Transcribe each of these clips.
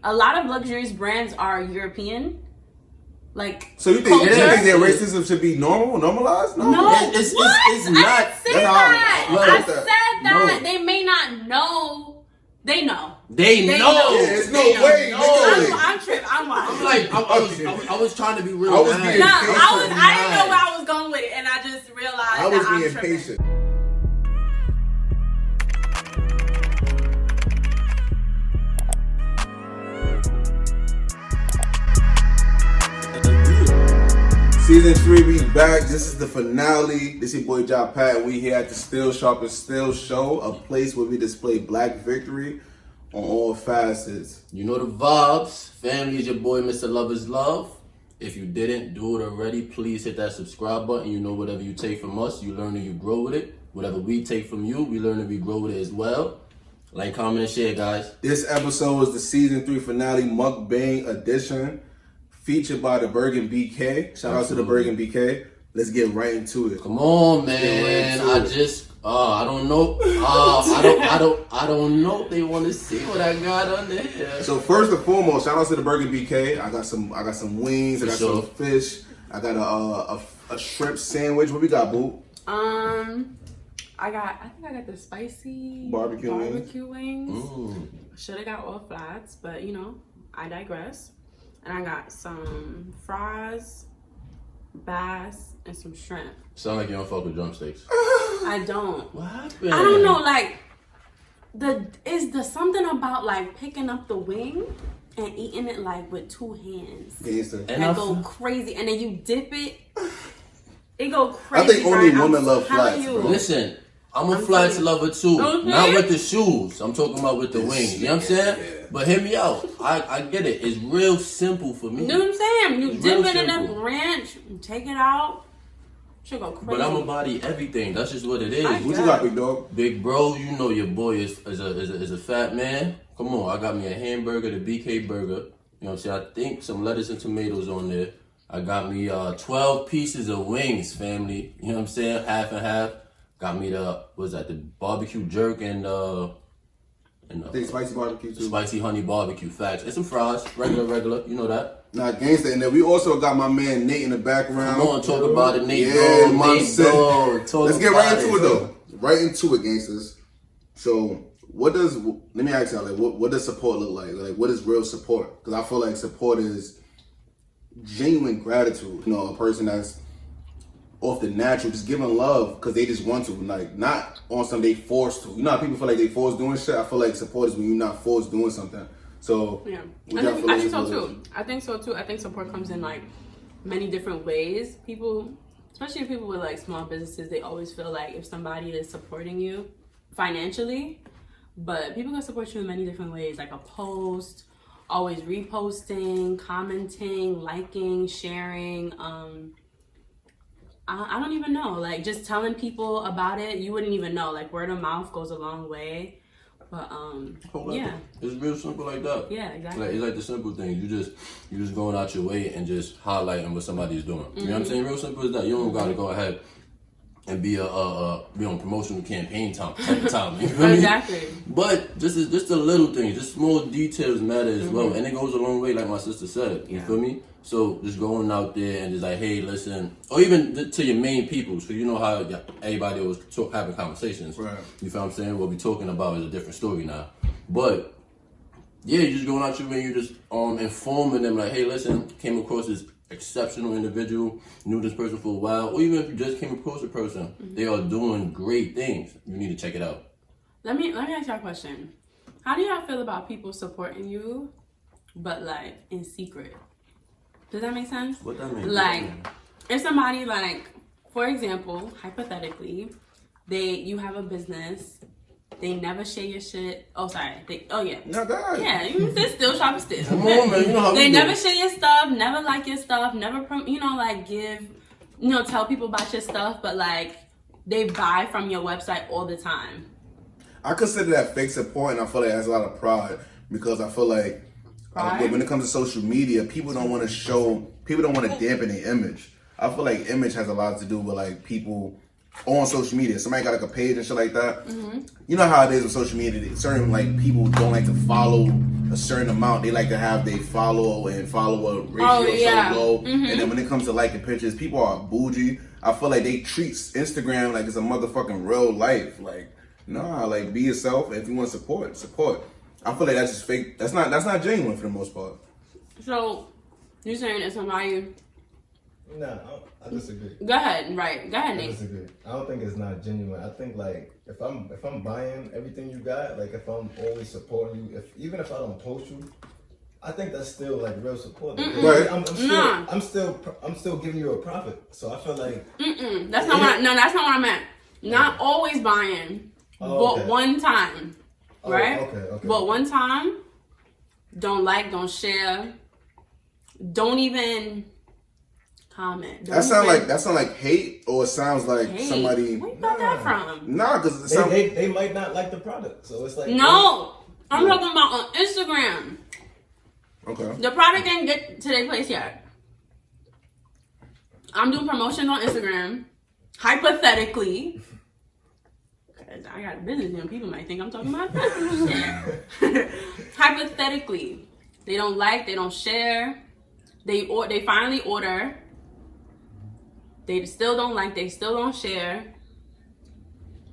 a lot of luxurious brands are European. Like, so you think that racism should be normalized? No, it's not. I said that. No. They may not know. They know. They know. Yeah, there's no way. I'm tripping. I was trying to be real. I didn't know where I was going with it, and I just realized I was being patient. Season 3, we back. This is the finale. This is your boy John Pat, and we here at the Sharpn Still Show, a place where we display black victory on all facets. You know the vibes. Family is your boy, Mr. Lover's Love. If you didn't do it already, please hit that subscribe button. You know whatever you take from us, you learn and you grow with it. Whatever we take from you, we learn and we grow with it as well. Like, comment, and share, guys. This episode is the Season 3 finale mukbang edition, featured by the BergenBK. Shout out to the BergenBK. Let's get right into it. Come on, man. I don't know. I don't know if they want to see what I got under here. So first and foremost, shout out to the BergenBK. I got some wings. I got some fish. I got a shrimp sandwich. What we got, boo? I think I got the spicy barbecue wings. Should have got all flats, but you know, I digress. And I got some fries, bass, and some shrimp. Sound like you don't fuck with drumsticks. I don't. What happened? I don't know, like, the something about, like, picking up the wing and eating it, like, with two hands. And go crazy. And then you dip it. It go crazy. I think only women love flats, bro. Listen, I'm a flats lover too. Okay. Not with the shoes. I'm talking about with the wings. You know what I'm saying? Yeah. But hear me out. I get it. It's real simple for me. You know what I'm saying? You dip it in that ranch, you take it out. Should go crazy. But I'm a body everything. That's just what it is. What you got, big dog? Big bro, you know your boy is a fat man. Come on, I got me a hamburger, the BK burger. You know what I'm saying? I think some lettuce and tomatoes on there. I got me 12 pieces of wings, family. You know what I'm saying? Half and half. Got me the barbecue jerk and I think spicy barbecue too. Spicy honey barbecue, facts. And some fries, regular, you know that. Nah, gangsta. And then we also got my man Nate in the background. Come on, talk about it, Nate. Yeah, Nate. Let's get right into it though. Right into it, gangsters. So let me ask y'all, like, what does support look like? Like, what is real support? Because I feel like support is genuine gratitude. You know, a person that's off the natural, just giving love because they just want to, like, not on some they forced to. You know how people feel like they forced doing shit? I feel like support is when you're not forced doing something. So yeah, I think so too. I think support comes in like many different ways. People, especially people with like small businesses, they always feel like if somebody is supporting you financially, but people can support you in many different ways, like a post, always reposting, commenting, liking, sharing. I don't even know, like just telling people about it. You wouldn't even know, like word of mouth goes a long way. But yeah, it's real simple like that. Yeah, exactly. Like, it's like the simple things. You just going out your way and just highlighting what somebody's doing. You know what I'm saying? Real simple as that. You don't gotta go ahead and be on promotional campaign type of time. You feel me? Exactly. But just the little things, just small details matter as well, and it goes a long way, like my sister said. You feel me? So just going out there and just like, hey, listen, or even to your main people, so you know how everybody was having conversations. Right. You feel what I'm saying? What we're talking about is a different story now. But yeah, you're just going out your way, you're just informing them like, hey, listen, came across this exceptional individual, knew this person for a while, or even if you just came across a person, they are doing great things. You need to check it out. Let me ask y'all a question. How do y'all feel about people supporting you, but like in secret? Does that make sense? What that mean? Like, if somebody, like, for example, hypothetically, you have a business, they never share your shit. Oh, sorry. No, God. Yeah, you still Sharpn still. Come on, man. You know how they never share your stuff, never like your stuff, never, like, tell people about your stuff, but, like, they buy from your website all the time. I consider that fake support, and I feel like it has a lot of pride because I feel like when it comes to social media, people don't want to dampen their image. I feel like image has a lot to do with like people on social media. Somebody got like a page and shit like that. Mm-hmm. You know how it is with social media. Certain like people don't like to follow a certain amount, they like to have their follower ratio so low. And then when it comes to liking pictures, people are bougie. I feel like they treat Instagram like it's a motherfucking real life. Like, nah, like be yourself. If you want to support. I feel like that's just fake. That's not genuine for the most part. So, you saying that somebody? Nah, I disagree. Go ahead, right? Go ahead, I Nate. disagree. I don't think it's not genuine. I think like if I'm buying everything you got, like if I'm always supporting you, even if I don't post you, I think that's still like real support. Right. I'm still giving you a profit. So I feel like That's not what. That's not what I meant. Not always buying, but one time, right? Okay. But one time, don't like, don't share, don't even comment. That sound like hate, or it sounds like somebody. Where you got that from? Nah, because they might not like the product, so it's like No, I'm talking about on Instagram. Okay. The product ain't get to their place yet. I'm doing promotions on Instagram. Hypothetically, because I got a business and people might think I'm talking about that. Hypothetically, they don't like, they don't share. They finally order. They still don't like, they still don't share.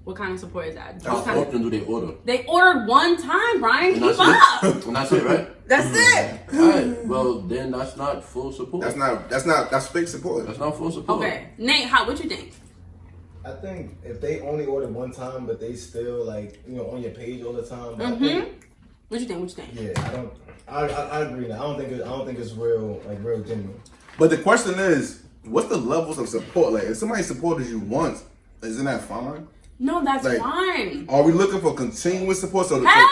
What kind of support is that? How often do they order? They ordered one time, Brian. And Keep that's up. And that's it, right? That's it. Alright, well then that's not full support. That's fake support. That's not full support. Okay, Nate, what you think? I think if they only order one time, but they still like on your page all the time. I think, What you think? yeah, I agree. I don't think it's real genuine. But the question is, what's the levels of support? Like, if somebody supported you once, isn't that fine? No, that's Like, fine. Are we looking for continuous support? So Hell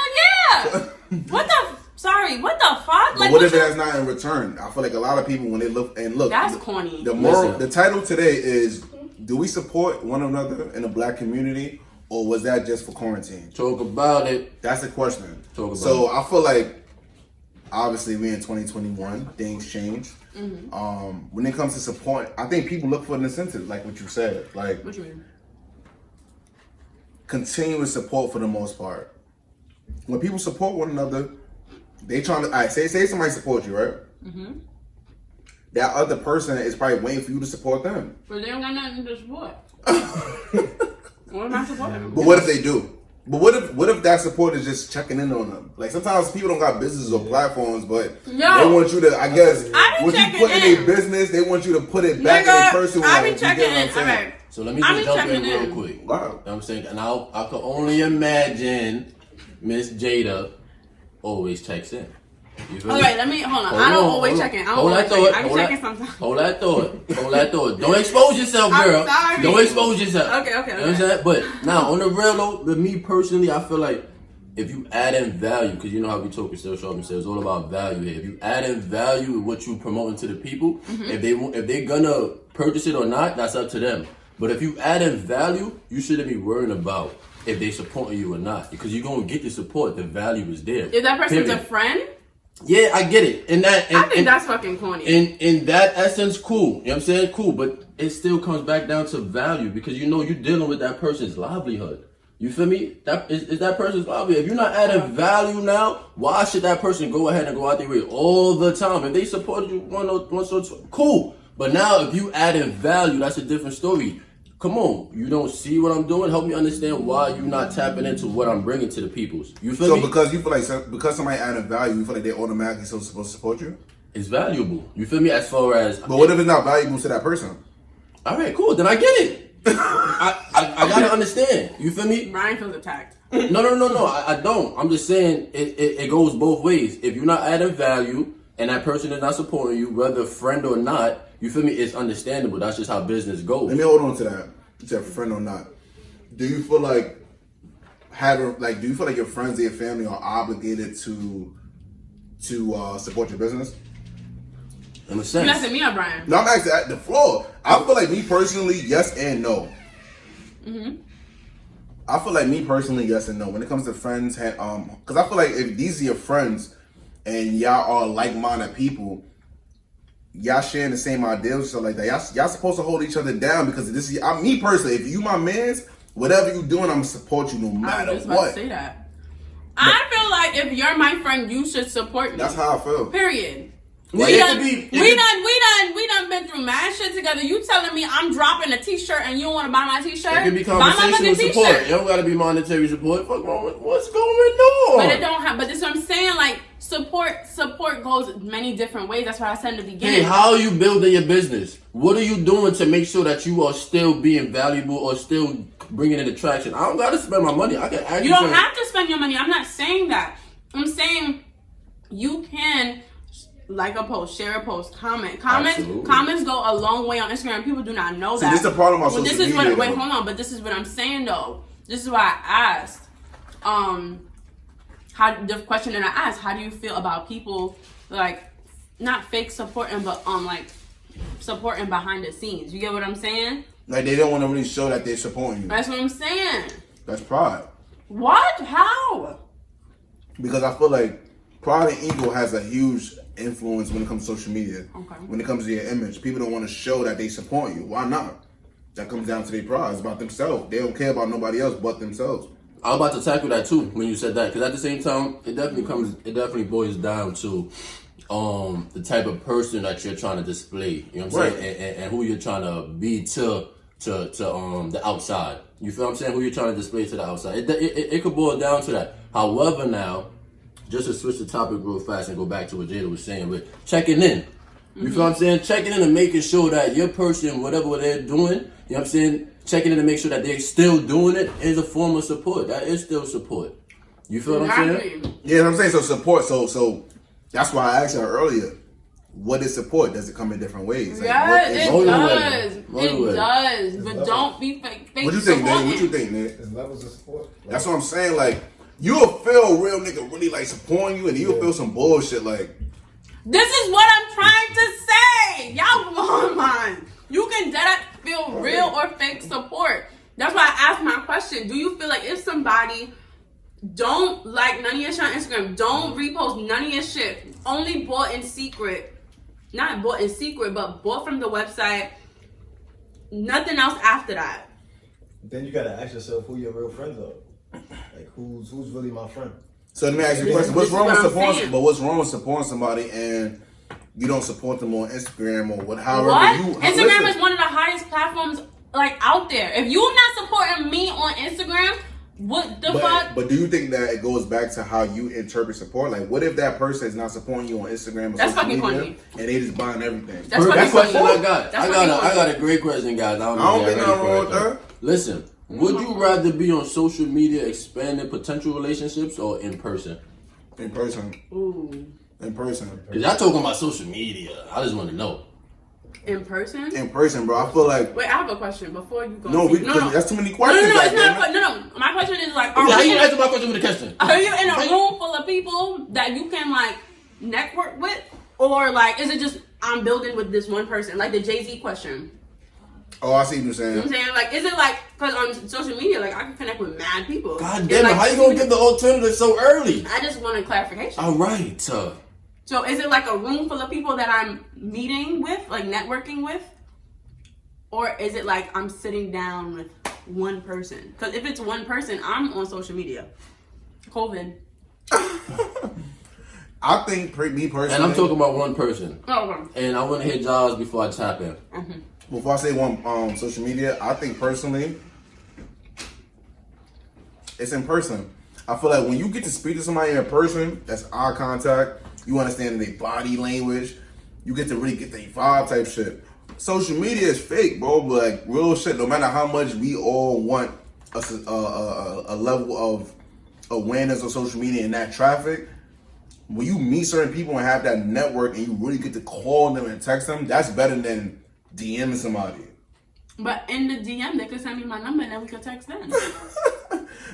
yeah! What the fuck? But what if that's not in return? I feel like a lot of people when they look. That's corny. The title today is: do we support one another in the black community, or was that just for quarantine? Talk about it. That's the question. So I feel like obviously we in 2021, things change. When it comes to support, I think people look for an incentive, like what you said. Like, What you mean? Continuous support for the most part. When people support one another, they trying to. Alright, say somebody supports you, right? That other person is probably waiting for you to support them. But they don't got nothing to support. What am I supporting? But what if they do? But what if that support is just checking in on them? Like sometimes people don't got businesses or platforms, but they want you to. I guess what you put in their business, they want you to put it back in their personal life. I be checking in. Okay. So let me just jump in real quick. Wow. You know what I'm saying? And I can only imagine Miss Jada always checks in. You feel me? Let me hold on. I don't always check in. I be checking sometimes. Hold that thought. Don't expose yourself, girl. I'm sorry. Don't expose yourself. Okay. You know what I'm saying? But now on the real though, with me personally, I feel like if you add in value, because you know how we talk with Sharpn, it's all about value here. If you add in value with what you promoting to the people, if they're gonna purchase it or not, that's up to them. But if you add in value, you shouldn't be worrying about if they supporting you or not, because you're gonna get the support. The value is there. If that person's a friend, yeah, I get it. I think that's fucking corny. In that essence, cool. You know what I'm saying? Cool, but it still comes back down to value, because you're dealing with that person's livelihood. You feel me? That is that person's livelihood. If you're not adding value now, why should that person go ahead and go out their way all the time? If they supported you once or two, cool. But now if you add in value, that's a different story. Come on, you don't see what I'm doing? Help me understand why you're not tapping into what I'm bringing to the peoples. You feel me? So because you feel like because somebody added value, you feel like they automatically supposed to support you? It's valuable. You feel me? As far as... But what if it's not valuable to that person? All right, cool. Then I get it. I gotta understand. You feel me? Ryan feels attacked. No. I don't. I'm just saying it goes both ways. If you're not adding value and that person is not supporting you, whether friend or not, you feel me? It's understandable. That's just how business goes. Let me hold on to that. You said friend or not. Do you feel like do you feel like your friends or your family are obligated to support your business? In a sense. You asking me or Brian? No, I'm asking at the floor. I feel like me personally, yes and no. I feel like me personally, yes and no. When it comes to friends, because I feel like if these are your friends and y'all are like-minded people, y'all sharing the same ideals and stuff like that, y'all supposed to hold each other down, because this is me personally. If you my mans, whatever you doing, I'm gonna support you no matter I was just what. about to say that. I feel like if you're my friend, you should support me. That's how I feel. Period. Well, We it done, could be- we done been through mad shit together. You telling me I'm dropping a t-shirt and you don't want to buy my t-shirt? It can be Buy my conversational fucking support. t-shirt. It don't gotta be monetary support. Fuck wrong with what's going on? But it don't have. But this is what I'm saying. Like support goes many different ways. That's what I said in the beginning. Hey, how are you building your business? What are you doing to make sure that you are still being valuable or still bringing in attraction? I don't gotta spend my money. I can actually. You don't have to spend your money. I'm not saying that. I'm saying you can like a post, share a post, comment. Absolutely. Comments go a long way on Instagram. People do not know that. This is the problem about Well, social this is media. what. Wait, hold on. But this is what I'm saying though. This is why I asked. How the question that I asked, how do you feel about people like not fake supporting, but like supporting behind the scenes? You get what I'm saying? Like they don't want to really show that they're supporting you. That's what I'm saying. That's pride. What? How? Because I feel like pride and ego has a huge influence when it comes to social media. Okay. When it comes to your image, people don't want to show that they support you. Why not? That comes down to their pride. It's about themselves. They don't care about nobody else but themselves. I was about to tackle that too when you said that, because at the same time, it definitely boils down to the type of person that you're trying to display. You know what I'm saying, and who you're trying to be to the outside. You feel what I'm saying? Who you're trying to display to the outside. It could boil down to that. However, now, just to switch the topic real fast and go back to what Jada was saying, with checking in. You feel what I'm saying? Checking in and making sure that your person, whatever they're doing, you know what I'm saying? Checking in to make sure that they're still doing it is a form of support. That is still support. You feel what I'm saying? Yeah, I'm saying so support. So that's why I asked her earlier. What is support? Does it come in different ways? Like, Yeah, it does. Motivate. It does. But don't be fake. What you think, supporting. Nate? What you think, Nate? There's levels of support. That's what I'm saying. Like you'll feel a real nigga really like supporting you, and you'll feel some bullshit like. This is what I'm trying to say. Y'all blow mine. You can dead feel real or fake support. That's why I asked my question. Do you feel like if somebody don't like none of your shit on Instagram, don't repost none of your shit, only bought in secret, not bought in secret, but bought from the website, nothing else after that? Then you gotta ask yourself who your real friends are. Like who's really my friend? So let me ask you a question. What's This is wrong with what I'm supporting? saying. But what's wrong with supporting somebody and you don't support them on Instagram or what? However What? you Instagram listen. is one of the hottest platforms like out there. If you're not supporting me on Instagram, what the fuck? But do you think that it goes back to how you interpret support? Like, what if that person is not supporting you on Instagram or That's social fucking media, funny. and they just buying everything? That's fucking That question funny. I got. That's I fucking got funny. a great question, guys. I I don't know think if nothing y'all wrong ready with for it, that. though. Listen, would you rather be on social media expanding potential relationships or in person? In person. Ooh. In person. Because y'all talking about social media. I just want to know. In person? In person, bro. I feel like Wait, I have a question before you go. no, that's too many questions. No, it's goddamn not. it. No. My question is like, How you answer my question with a question? are you in a room full of people that you can like network with, or like is it just I'm building with this one person, like the Jay-Z question? Oh, I see what you're You know saying. what I'm saying? Like, is it like because on social media, like I can connect with mad people? God It's damn it, like, how you gonna give the alternative so early? I just wanted clarification. All right. So is it like a room full of people that I'm meeting with, like networking with? Or is it like I'm sitting down with one person? Because if it's one person, I'm on social media. COVID. I think me personally, And I'm talking about one person. Oh, okay. And I want to hit Jaws before I tap in. before I say one social media, I think personally, it's in person. I feel like when you get to speak to somebody in person, that's eye contact. You understand their body language. You get to really get their vibe type shit. Social media is fake, bro. But like real shit. No matter how much we all want a level of awareness on social media and that traffic, when you meet certain people and have that network and you really get to call them and text them, that's better than DMing somebody. But in the DM, they could send me my number and then we could text them.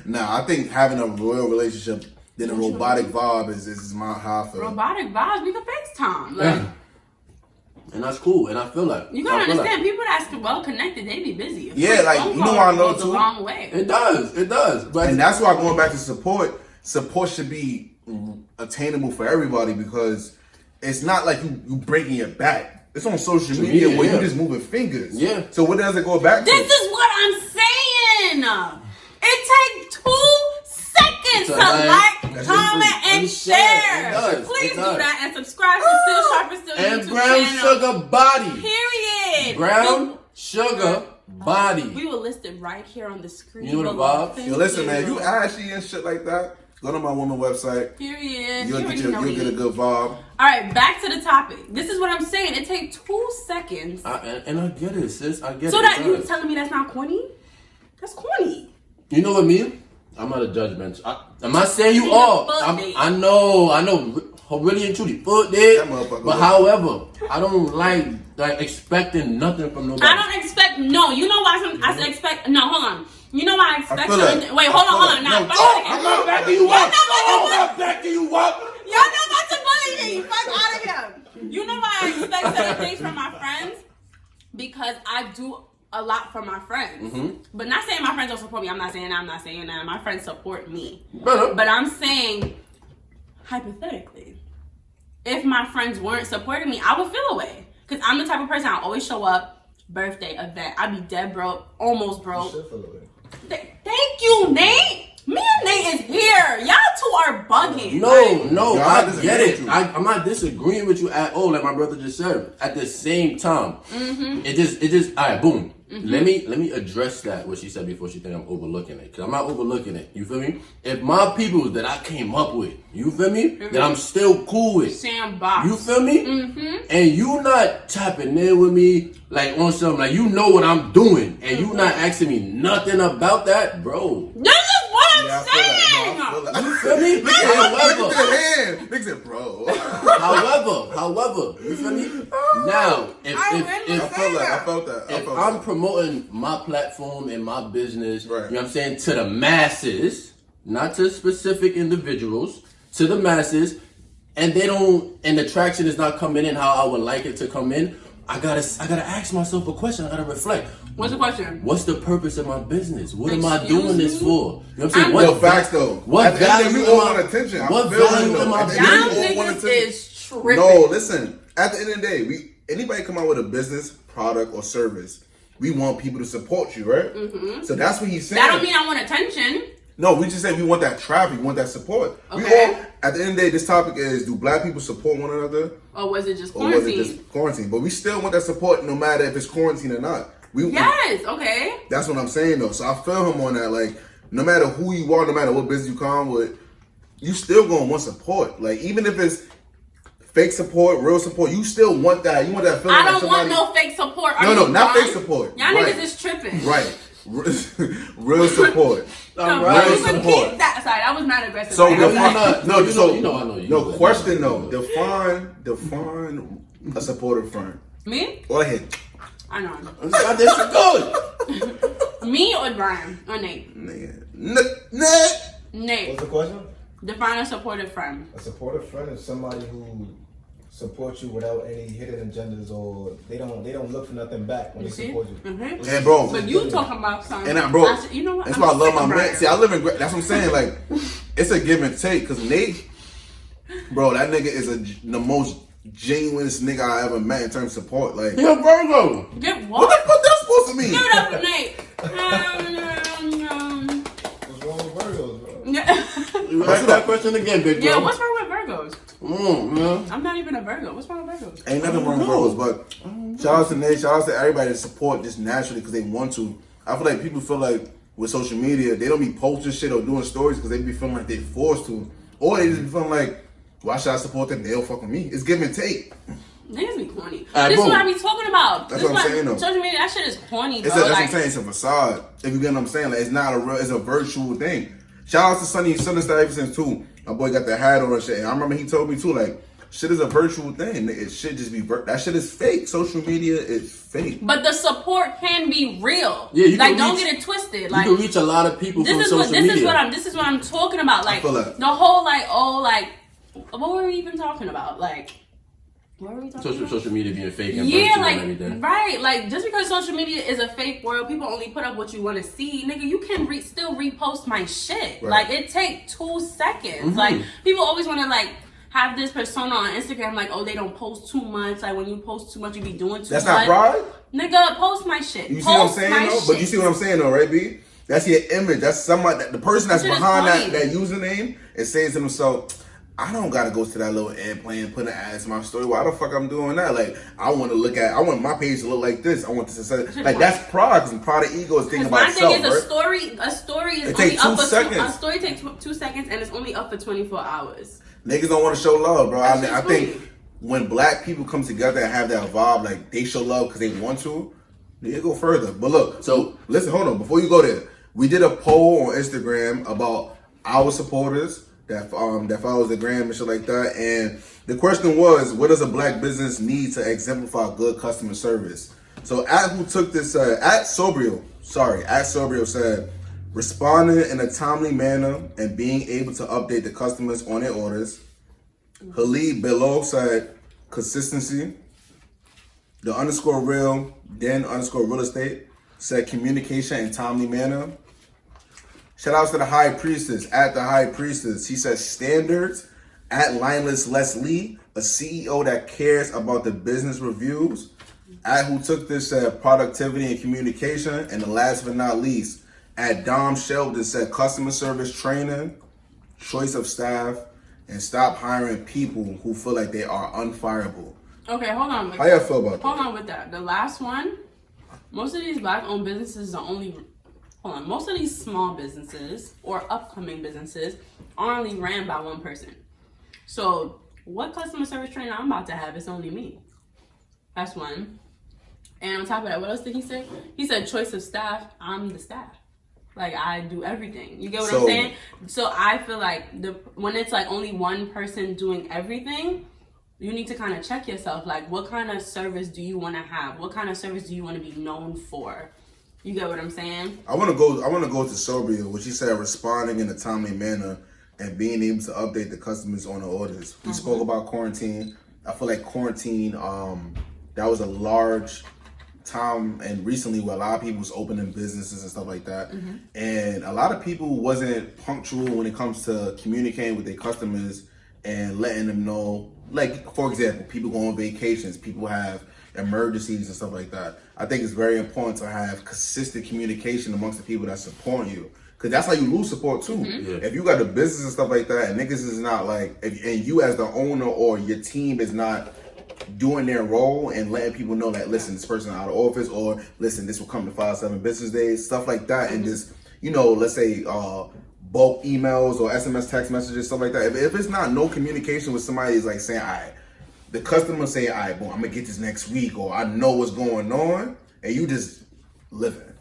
Nah, I think having a real relationship than a robotic vibe is my how I feel. Robotic vibes, we could FaceTime. Like, And that's cool. And I feel like you gotta understand, people that's well connected, they be busy. A Yeah, quick like, phone you know call what I know goes too? a long way. it does. But And that's why going back to support should be attainable for everybody because it's not like you breaking your back. It's on social media where yeah. you just moving fingers. Yeah. So what does it go back to? This is what I'm saying. It takes 2 seconds To to like- like That shit comment, free. and It share. does. Please It do does. that and subscribe to Still Sharpn Still And YouTube brown channel. sugar body. Period. Brown sugar body. We will list it right here on the screen. You know the below. vibes? Thank Yo, listen, man, you ashy and shit like that, go to my woman website. Period. You'll You already get know a me. good vibe. All right, back to the topic. This is what I'm saying. It takes 2 seconds. And I get it, sis. I get So it. that It you does. telling me that's not corny? That's corny. You know what, me? I'm not a judgment. I'm not saying you Nigga, are. fuck it. I know. Really and truly, fuck it. That motherfucker But was- however, I don't like expecting nothing from nobody. I don't expect. No, you know why? I expect. No, hold on. You know why I expect feel certain. that. Wait, I hold feel on. that. Now, No, fuck oh, again. I'm not backing you Y'all up. know I'm not backing you up. Y'all know about to bully me. Fuck out of here. You know why I expect certain things from my friends? Because I do a lot for my friends. But not saying my friends don't support me. I'm not saying that. My friends support me. Better. But I'm saying, hypothetically, if my friends weren't supporting me, I would feel away. Because I'm the type of person, I always show up, birthday, event. I'd be dead broke, almost You broke. should feel away. Thank you, Nate. Me and Nate is here. Y'all two are bugging. No, I I disagree get with it. you. I'm not disagreeing with you at all, like my brother just said. At the same time, it just, all right, boom. Let me address that what she said before she think I'm overlooking it, because I'm not overlooking it. You feel me? If my people that I came up with, you feel me, that I'm still cool with. Sam Box. You feel me? And you not tapping in with me like on something like you know what I'm doing, and you not asking me nothing about that, bro. This is what I'm Yeah, I feel saying. that. No, I feel You that. feel me? Look at However, the hand. Nigga said, bro. however, you feel me? Now, if I felt that. if I'm promoting my platform and my business, Right. you know what I'm saying, to the masses, not to specific individuals, to the masses, and the traction is not coming in how I would like it to come in, I gotta ask myself a question. I gotta reflect. What's the question? What's the purpose of my business? What am I Excuse doing this me? for? You know what I'm saying? I'm- What Yo, facts though. What At the end of the day, value we all am I- want attention. I what feel value you, though. am I At the end of Y'all the day, we all want niggas attention. is tripping. No, listen. At the end of the day, anybody come out with a business, product, or service, we want people to support you, right? So that's what he's saying. That don't mean I want attention. No, we just say we want that traffic, we want that support. We Okay. all, at the end of the day, this topic is: do black people support one another, Or was it just or was it quarantine? just quarantine? But we still want that support, no matter if it's quarantine or not. Yes, okay. That's what I'm saying though. So I feel him on that. Like, no matter who you are, no matter what business you come with, you still gonna want support. Like, even if it's fake support, real support, you still want that. You want that feeling. I like don't want somebody- no fake support. Are No, you not dumb? fake support. Y'all Right. niggas is tripping. Right. Real support. So Right. you Support. repeat that. Sorry, that was not aggressive. So Right? No, define, you're not. no, You know- so you know I know you. no But- question though. Define a supportive friend. Me? Go ahead. I know. I did you good. Me or Brian? Or Nate? Nigga. Nate. What's the question? Define a supportive friend. A supportive friend is somebody who supports you without any hidden agendas, or they don't look for nothing back when You they see? support you. Mm-hmm. And bro, But you talking about something. and I, bro, You know what? that's I'm why I love sick my of man. Brian. See, I live in. That's what I'm saying. Like, it's a give and take. Cause Nate, bro, that nigga is the most genuinest nigga I ever met in terms of support. Like, You're a Virgo. Get what what? the fuck that's supposed to mean? Give it up for Nate. What's wrong with Virgos, bro? You ask that question again, big bro. Yeah, what's wrong with Virgos? Man. I'm not even a Virgo. What's wrong with Virgos? Ain't nothing wrong with Virgos, but shout out to Nate, shout out to everybody that support just naturally because they want to. I feel like people feel like with social media, they don't be posting shit or doing stories because they be feeling like they forced to. Or they just be feeling like, why should I support them? They'll fuck with me. It's give and take. Niggas be corny. Alright, This is boom. what I be talking about. That's This what I'm is saying, though. Social media, that shit is corny, bro. That's what I'm Like, saying. It's a facade. If you get what I'm saying, like it's not a real. It's a virtual thing. Shout out to Sunny Star ever since too. My boy got the hat on and shit. And I remember he told me too, like shit is a virtual thing. It should just be that shit is fake. Social media is fake. but the support can be real. Yeah, you like can don't reach- get it twisted. You Like can reach a lot of people from social media. This is what I'm talking about. Like feel that. the whole what were we even talking about? Like what were we talking about? Social media being fake and Yeah, virtual like and everything. right, like just because social media is a fake world, people only put up what you want to see. Nigga, you can still repost my shit. Right. Like it take 2 seconds. Like people always want to like have this persona on Instagram, like they don't post too much. Like when you post too much, you be doing too That's much. not pride. Nigga, post my shit. You see what I'm Post saying my though? But you shit. see what I'm saying though, right, B? That's your image. That's somebody. The person that's That shit is behind that funny. username is saying to themselves, I don't gotta go to that little airplane and put an ad in my story. Why the fuck I'm doing that? Like, I want my page to look like this. I want this to say, like, that's pride, because pride of ego is thinking about My itself, thing is right? a story is It only takes up 2 for seconds. A story takes 2 seconds and it's only up for 24 hours. Niggas don't want to show love, bro. That shit's I think funny. when black people come together and have that vibe, like, they show love because they want to, they go further. But look, so listen, hold on. Before you go there, we did a poll on Instagram about our supporters that follows the gram and shit like that. And the question was, what does a black business need to exemplify good customer service? So at Sobrio said, responding in a timely manner and being able to update the customers on their orders. Halid below said, consistency. The _real, then _real estate said, communication in timely manner. Shout outs to the high priestess, at the high priestess. She says standards, at Lineless Leslie, a CEO that cares about the business reviews. At who took this said productivity and communication. And the last but not least, at Dom Sheldon said customer service training, choice of staff, and stop hiring people who feel like they are unfireable. Okay, hold on. How y'all feel about that? Hold on with that. The last one, most of these black-owned businesses most of these small businesses or upcoming businesses are only ran by one person. So what customer service training I'm about to have is only me. That's one. And on top of that, what else did he say? He said choice of staff. I'm the staff. Like, I do everything. You get what I'm saying? So I feel like when it's like only one person doing everything, you need to kind of check yourself. Like, what kind of service do you want to have? What kind of service do you want to be known for? You get what I'm saying? I want to go to Sobrio, which he said responding in a timely manner and being able to update the customers on the orders. We spoke about quarantine. I feel like quarantine, that was a large time and recently where a lot of people was opening businesses and stuff like that. And a lot of people wasn't punctual when it comes to communicating with their customers and letting them know, like, for example, people go on vacations, people have emergencies and stuff like that. I think it's very important to have consistent communication amongst the people that support you, because that's how you lose support too. If you got a business and stuff like that and niggas is not like, and you as the owner or your team is not doing their role and letting people know that, listen, this person out of office, or listen, this will come to 5-7 business days, stuff like that. And just, let's say bulk emails or SMS text messages, stuff like that. If it's not no communication with somebody, is like saying, all right, the customer say, all right, boom, I'm gonna get this next week, or I know what's going on, and you just living.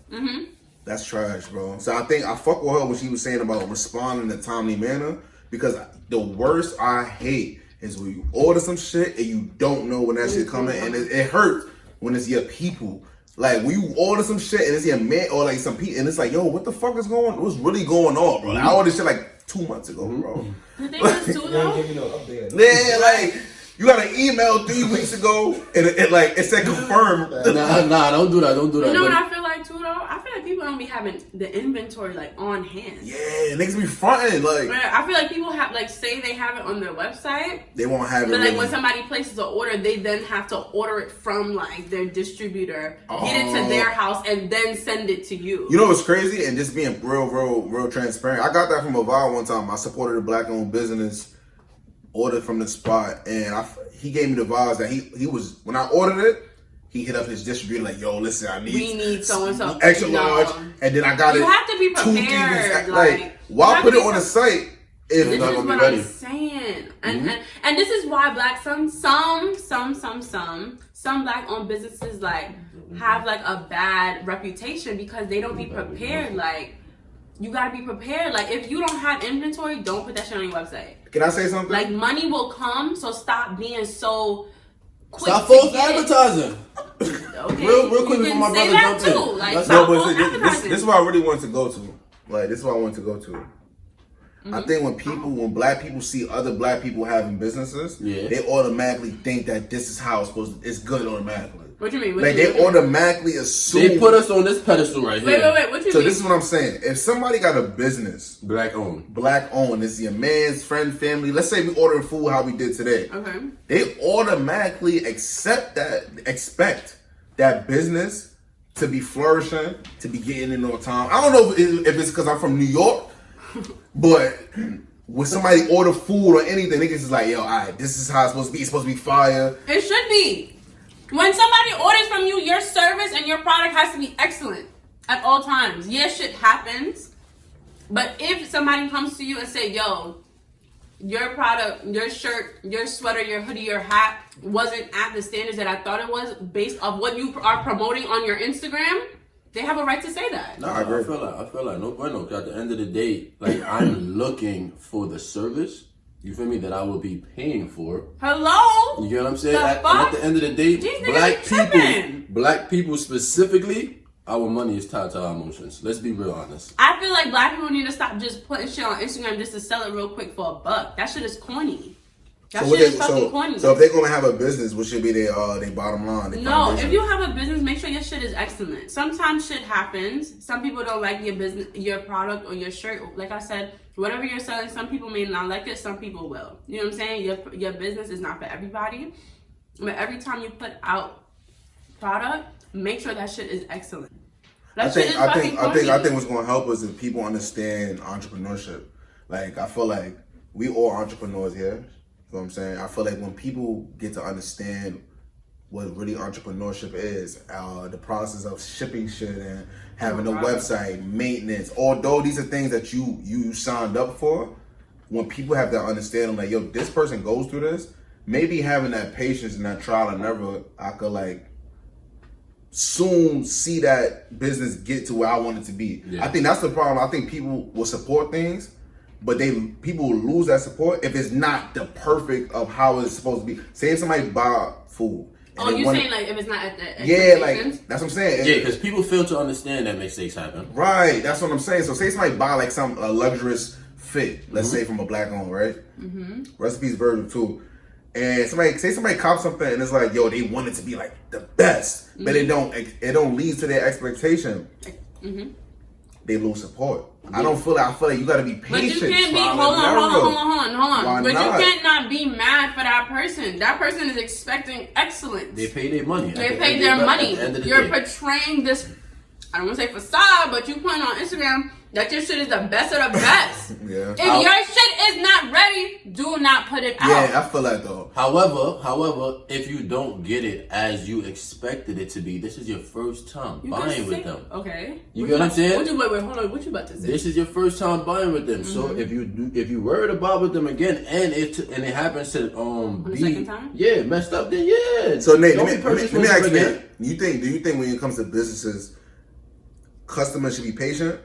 That's trash, bro. So I think I fuck with her when she was saying about responding in a timely manner, because the worst I hate is when you order some shit and you don't know when that shit coming, and it hurts when it's your people. Like, when you order some shit and it's your man or like some people, and it's like, yo, what the fuck is going on? What's really going on, bro? Like, I ordered shit like 2 months ago, bro. The thing is too, though. Give me no update. Yeah, like, you got an email 3 weeks ago and it said confirm. Nah, don't do that. You know what I feel like too, though? I feel like people don't be having the inventory like on hand. Yeah, niggas be fronting like. I feel like people have like say they have it on their website. They won't have it. But like really. when somebody places an order, they then have to order it from like their distributor, get it to their house, and then send it to you. You know what's crazy? And just being real transparent. I got that from Aval one time. I supported a black-owned business, ordered from the spot, and he gave me the vibes that he was, when I ordered it, he hit up his distributor like, yo, listen, we need so and so extra large, and then I got it. You have to be 2 things, prepared. like why put it on the site if This it's not is gonna what be ready? I'm saying, and this is why some black-owned businesses like have like a bad reputation, because they don't be prepared. Like, you gotta be prepared. Like, if you don't have inventory, don't put that shit on your website. Can I say something? Like, money will come, so stop being so quick. Stop false advertising. Okay, Real quick you before my can say brother that jump in. too. Like, Let's stop No, false but advertising. this is what I really want to go to. Like, this is what I want to go to. I think when black people see other black people having businesses, they automatically think that this is how it's good automatically. What you mean? Like, they automatically assume. They put us on this pedestal right here. Wait. What you So mean? this is what I'm saying. If somebody got a business, Black owned. this is your man's friend, family. Let's say we ordering food how we did today. Okay. They automatically expect that business to be flourishing, to be getting in all time. I don't know if it's because I'm from New York, but when somebody order food or anything, niggas is like, yo, all right, this is how it's supposed to be. It's supposed to be fire. It should be. When somebody orders from you, your service and your product has to be excellent at all times. Yeah, shit happens. But if somebody comes to you and say, yo, your product, your shirt, your sweater, your hoodie, your hat wasn't at the standards that I thought it was based off what you are promoting on your Instagram, they have a right to say that. No, I feel like no bueno. 'Cause at the end of the day, like I'm looking for the service. You feel me? That I will be paying for. Hello? You get what I'm saying? The And at the end of the day, These black people specifically, our money is tied to our emotions. Let's be real honest. I feel like black people need to stop just putting shit on Instagram just to sell it real quick for a buck. That shit is corny. That shit is fucking corny. So if they're gonna have a business, what should be their bottom line? No, if you have a business, make sure your shit is excellent. Sometimes shit happens. Some people don't like your business, your product, or your shirt. Like I said, whatever you're selling, some people may not like it, some people will. You know what I'm saying? Your business is not for everybody. But every time you put out product, make sure that shit is excellent. I think what's gonna help us is people understand entrepreneurship. Like I feel like we all entrepreneurs here. You know what I'm saying? I feel like when people get to understand what really entrepreneurship is, the process of shipping shit and having a website, maintenance, although these are things that you signed up for, when people have that understanding, like, yo, this person goes through this, maybe having that patience and that trial and error, I could like soon see that business get to where I want it to be. Yeah. I think that's the problem. I think people will support things, but people will lose that support if it's not the perfect of how it's supposed to be. Say if somebody buy food. Oh, you saying like if it's not at the yeah, like that's what I'm saying. Yeah, because people fail to understand that mistakes happen. Right, that's what I'm saying. So say somebody buy like some luxurious fit, let's say from a black owned, right? Mm-hmm. Recipes Virgil too. And somebody cops something and it's like, yo, they want it to be like the best, but it don't lead to their expectation. Mm-hmm. They lose support. Yeah. I feel like you gotta be patient. But you can't be hold on. But you can't not be mad for that person. That person is expecting excellence. They pay their money. They pay their money. You're portraying this, I don't want to say facade, but you putting on Instagram that your shit is the best of the best. Yeah. If your shit is not ready, do not put it out. Yeah, I feel that though. However, if you don't get it as you expected it to be, this is your first time buying with them. Okay. You get what I'm saying? Wait, hold on. What you about to say? This is your first time buying with them. Mm-hmm. So if you worried about with them again and it happens to the second time? Yeah, messed up, then yeah. So Nate, let me ask you that. Do you think when it comes to businesses, customers should be patient?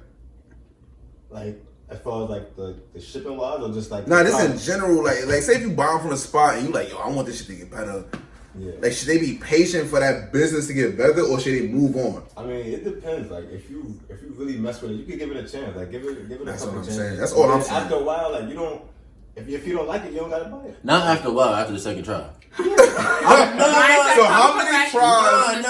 Like as far as like the shipping wise, or just like this in general, like say if you buy from a spot and you like, yo, I want this shit to get better. Yeah. Like should they be patient for that business to get better, or should they move on? I mean, it depends. Like if you really mess with it, you can give it a chance. Like give it a couple chances. Saying. That's all I'm saying. After a while, like you don't. If you don't like it, you don't gotta buy it. Not after a while. After the second try. So how many tries?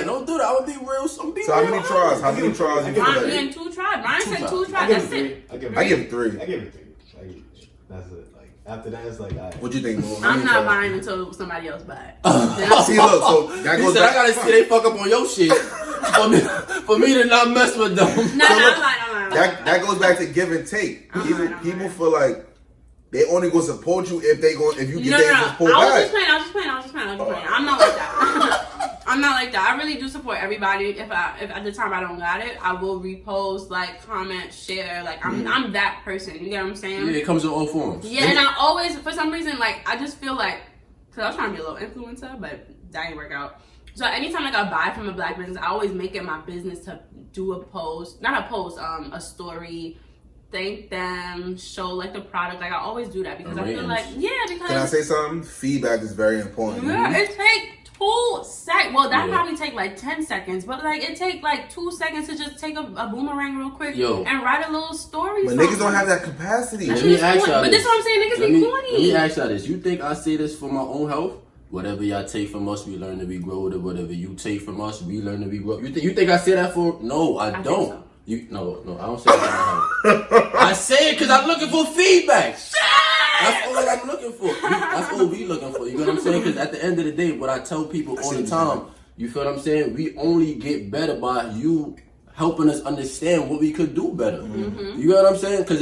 Don't do that. I would be real. So how many tries? How many tries? I'm getting 2 tries. Brian said 2 tries. That's it. I give it 3. I give it 3. Like that's it. Like after that, it's like. What you think, Mo? I'm not buying until somebody else buy it. See, look. So that goes. I gotta see they fuck up on your shit for me to not mess with them. No, I'm lying. That goes back to give and take. People feel like they only gonna support you if you get their support back. I was just playing. I'm not like that. I'm not like that. I really do support everybody. If at the time I don't got it, I will repost, like, comment, share. Like I'm that person. You get what I'm saying? Yeah, it comes in all forms. Yeah, and I always, for some reason, like I just feel like, cause I was trying to be a little influencer, but that didn't work out. So anytime like I buy from a black business, I always make it my business to do a post, a story. Thank them, show like the product. Like I always do that because I feel like because can I say something? Feedback is very important. Yeah, it takes 2 seconds. Well, that probably take like 10 seconds, but like it take like 2 seconds to just take a boomerang real quick and write a little story. But niggas don't have that capacity. Let me ask y'all but this is what I'm saying. Niggas be corny. Let me ask y'all this. You think I say this for my own health? Whatever y'all take from us, we learn to be grow with it. Whatever you take from us, we learn to be grow. You think I say that for? No, I don't. So. No, I don't say that. I say it because I'm looking for feedback. That's all I'm looking for. That's all we looking for. You know what I'm saying? Because at the end of the day, what I tell people all the time, You feel what I'm saying? We only get better by you helping us understand what we could do better. Mm-hmm. You know what I'm saying? Because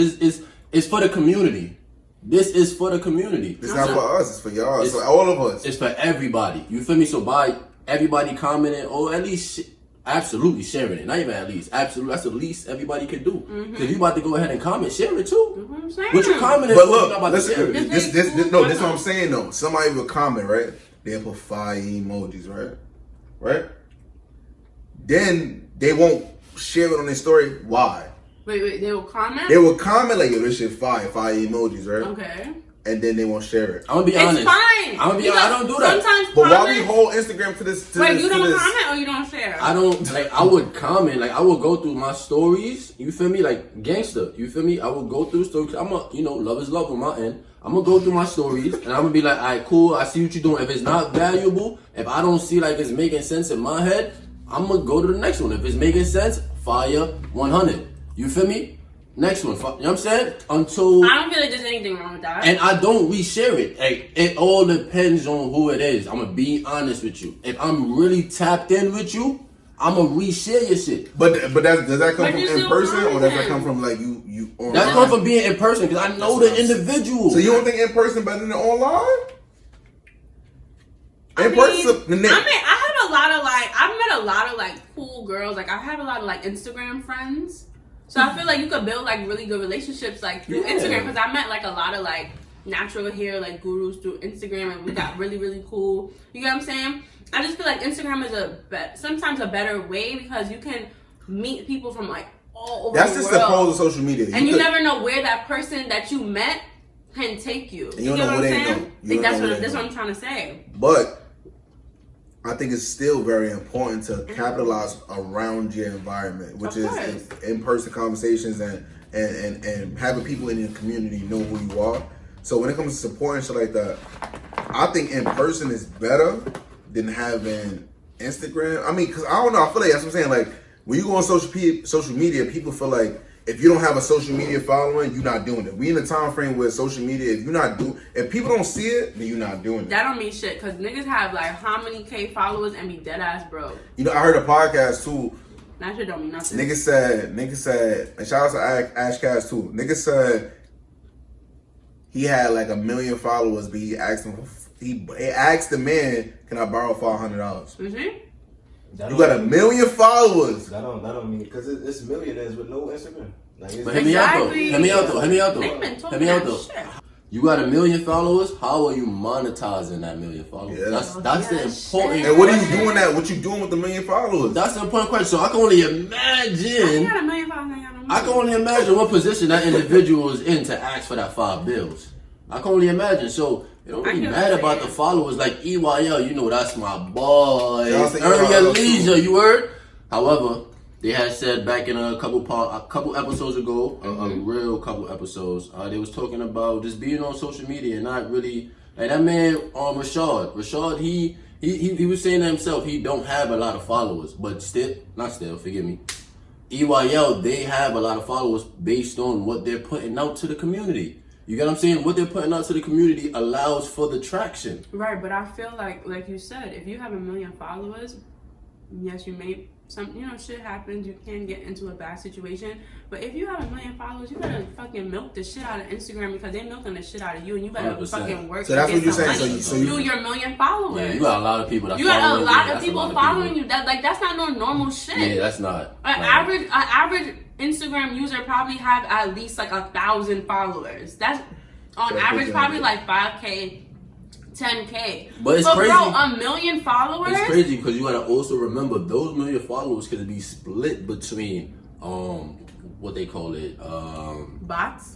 it's for the community. This is for the community. It's not for us. It's for y'all. It's for all of us. It's for everybody. You feel me? So by everybody commenting, or at least absolutely sharing it. Not even at least. Absolutely. That's the least everybody can do. Because if you about to go ahead and comment, share it too. What you commenting But for, look, you're not about to listen, share it. this is what I'm saying though. Somebody will comment, right? They'll put fire emojis, right? Right? Then they won't share it on their story. Why? Wait, they will comment? They will comment like, yo, this shit fire emojis, right? Okay. And then they won't share it. I'm gonna be honest. It's fine. I'm gonna be honest. I don't do that. Sometimes But why we comments- hold Instagram to this? Wait, you don't comment or you don't share? I don't like. I would comment. Like I would go through my stories. You feel me? Like gangster. You feel me? I would go through the stories. I'm a, love is love on my end. I'm gonna go through my stories and I'm gonna be like, all right, cool. I see what you're doing. If it's not valuable, if I don't see like it's making sense in my head, I'm gonna go to the next one. If it's making sense, fire 100. You feel me? Next one. You know what I'm saying? Until I don't feel like there's anything wrong with that. and I don't reshare it. Like, it all depends on who it is. I'm gonna be honest with you. If I'm really tapped in with you, I'm gonna reshare your shit. But does that come But from you in still person or does that comment. come from like you online? That comes from being in person because I know the individual. So you don't think in person better than online? I In mean, person, I have a lot of I've met a lot of like cool girls. Like I have a lot of like Instagram friends. So I feel like you could build like really good relationships like through Yeah. Instagram because I met like a lot of like natural hair like gurus through Instagram and we got really really cool. You get what I'm saying? I just feel like Instagram is sometimes a better way because you can meet people from like all over that's the just world. the pros of social media. And you could- never know where that person that you met can take you. you don't get know what where I'm they saying? go. You I think don't that's know where what they that's go. what I'm trying to say. But I think it's still very important to capitalize around your environment, which Of is course. in-person conversations and having people in your community know who you are. So when it comes to support and shit like that, I think in person is better than having Instagram. I mean, because I don't know, I feel like that's what I'm saying. Like when you go on social media, people feel like if you don't have a social media following, you're not doing it. We in a time frame where social media, if people don't see it, then you're not doing it. That don't mean shit because niggas have like how many K followers and be dead ass broke. You know, I heard a podcast too. That shit don't mean nothing. Nigga said, and shout out to Ash Cash too. Nigga said he had like 1 million followers, but he asked the man, "Can I borrow $500?" You see? You got 1 million followers. That don't mean because it's millionaires with no Instagram. Like it's, But hear me out though. Exactly. Hear me out though. Hear me out They've though. been Hear talking me out that though. shit. You got 1 million followers. How are you monetizing that 1 million followers? Yeah. That's the Yeah, important. shit. And what are you doing that? What you doing with the 1 million followers? That's the important question. So I can only I imagine. got 1 million followers. I got no I can only imagine what position that individual is in to ask for that $5 I can only imagine. So it don't I really can matter about understand. the followers. Like EYL, you know that's my boy. Shout out to Earn your EYL too. leisure, you heard? However, they had said back in a couple episodes ago, a real couple episodes, they was talking about just being on social media and not really like that man Rashad, he was saying to himself he don't have a lot of followers, but forgive me. EYL, they have a lot of followers based on what they're putting out to the community. You get what I'm saying? What they're putting out to the community allows for the traction. Right, but I feel like you said, if you have 1 million followers, yes, you may shit happens. You can get into a bad situation. But if you have 1 million followers, you better fucking milk the shit out of Instagram because they're milking the shit out of you, and you better 100%. fucking work. So that's to what get you're some saying. money So you- through your 1 million followers. Yeah, you got a lot of people that You got a following lot you. of people following you. That's not no normal shit. Yeah, that's not. An average Instagram user probably have at least like 1,000 followers. That's on So average it's probably like- like 5K, 10K. But it's crazy. Bro, 1 million followers. It's crazy because you gotta also remember those 1 million followers could be split between what they call it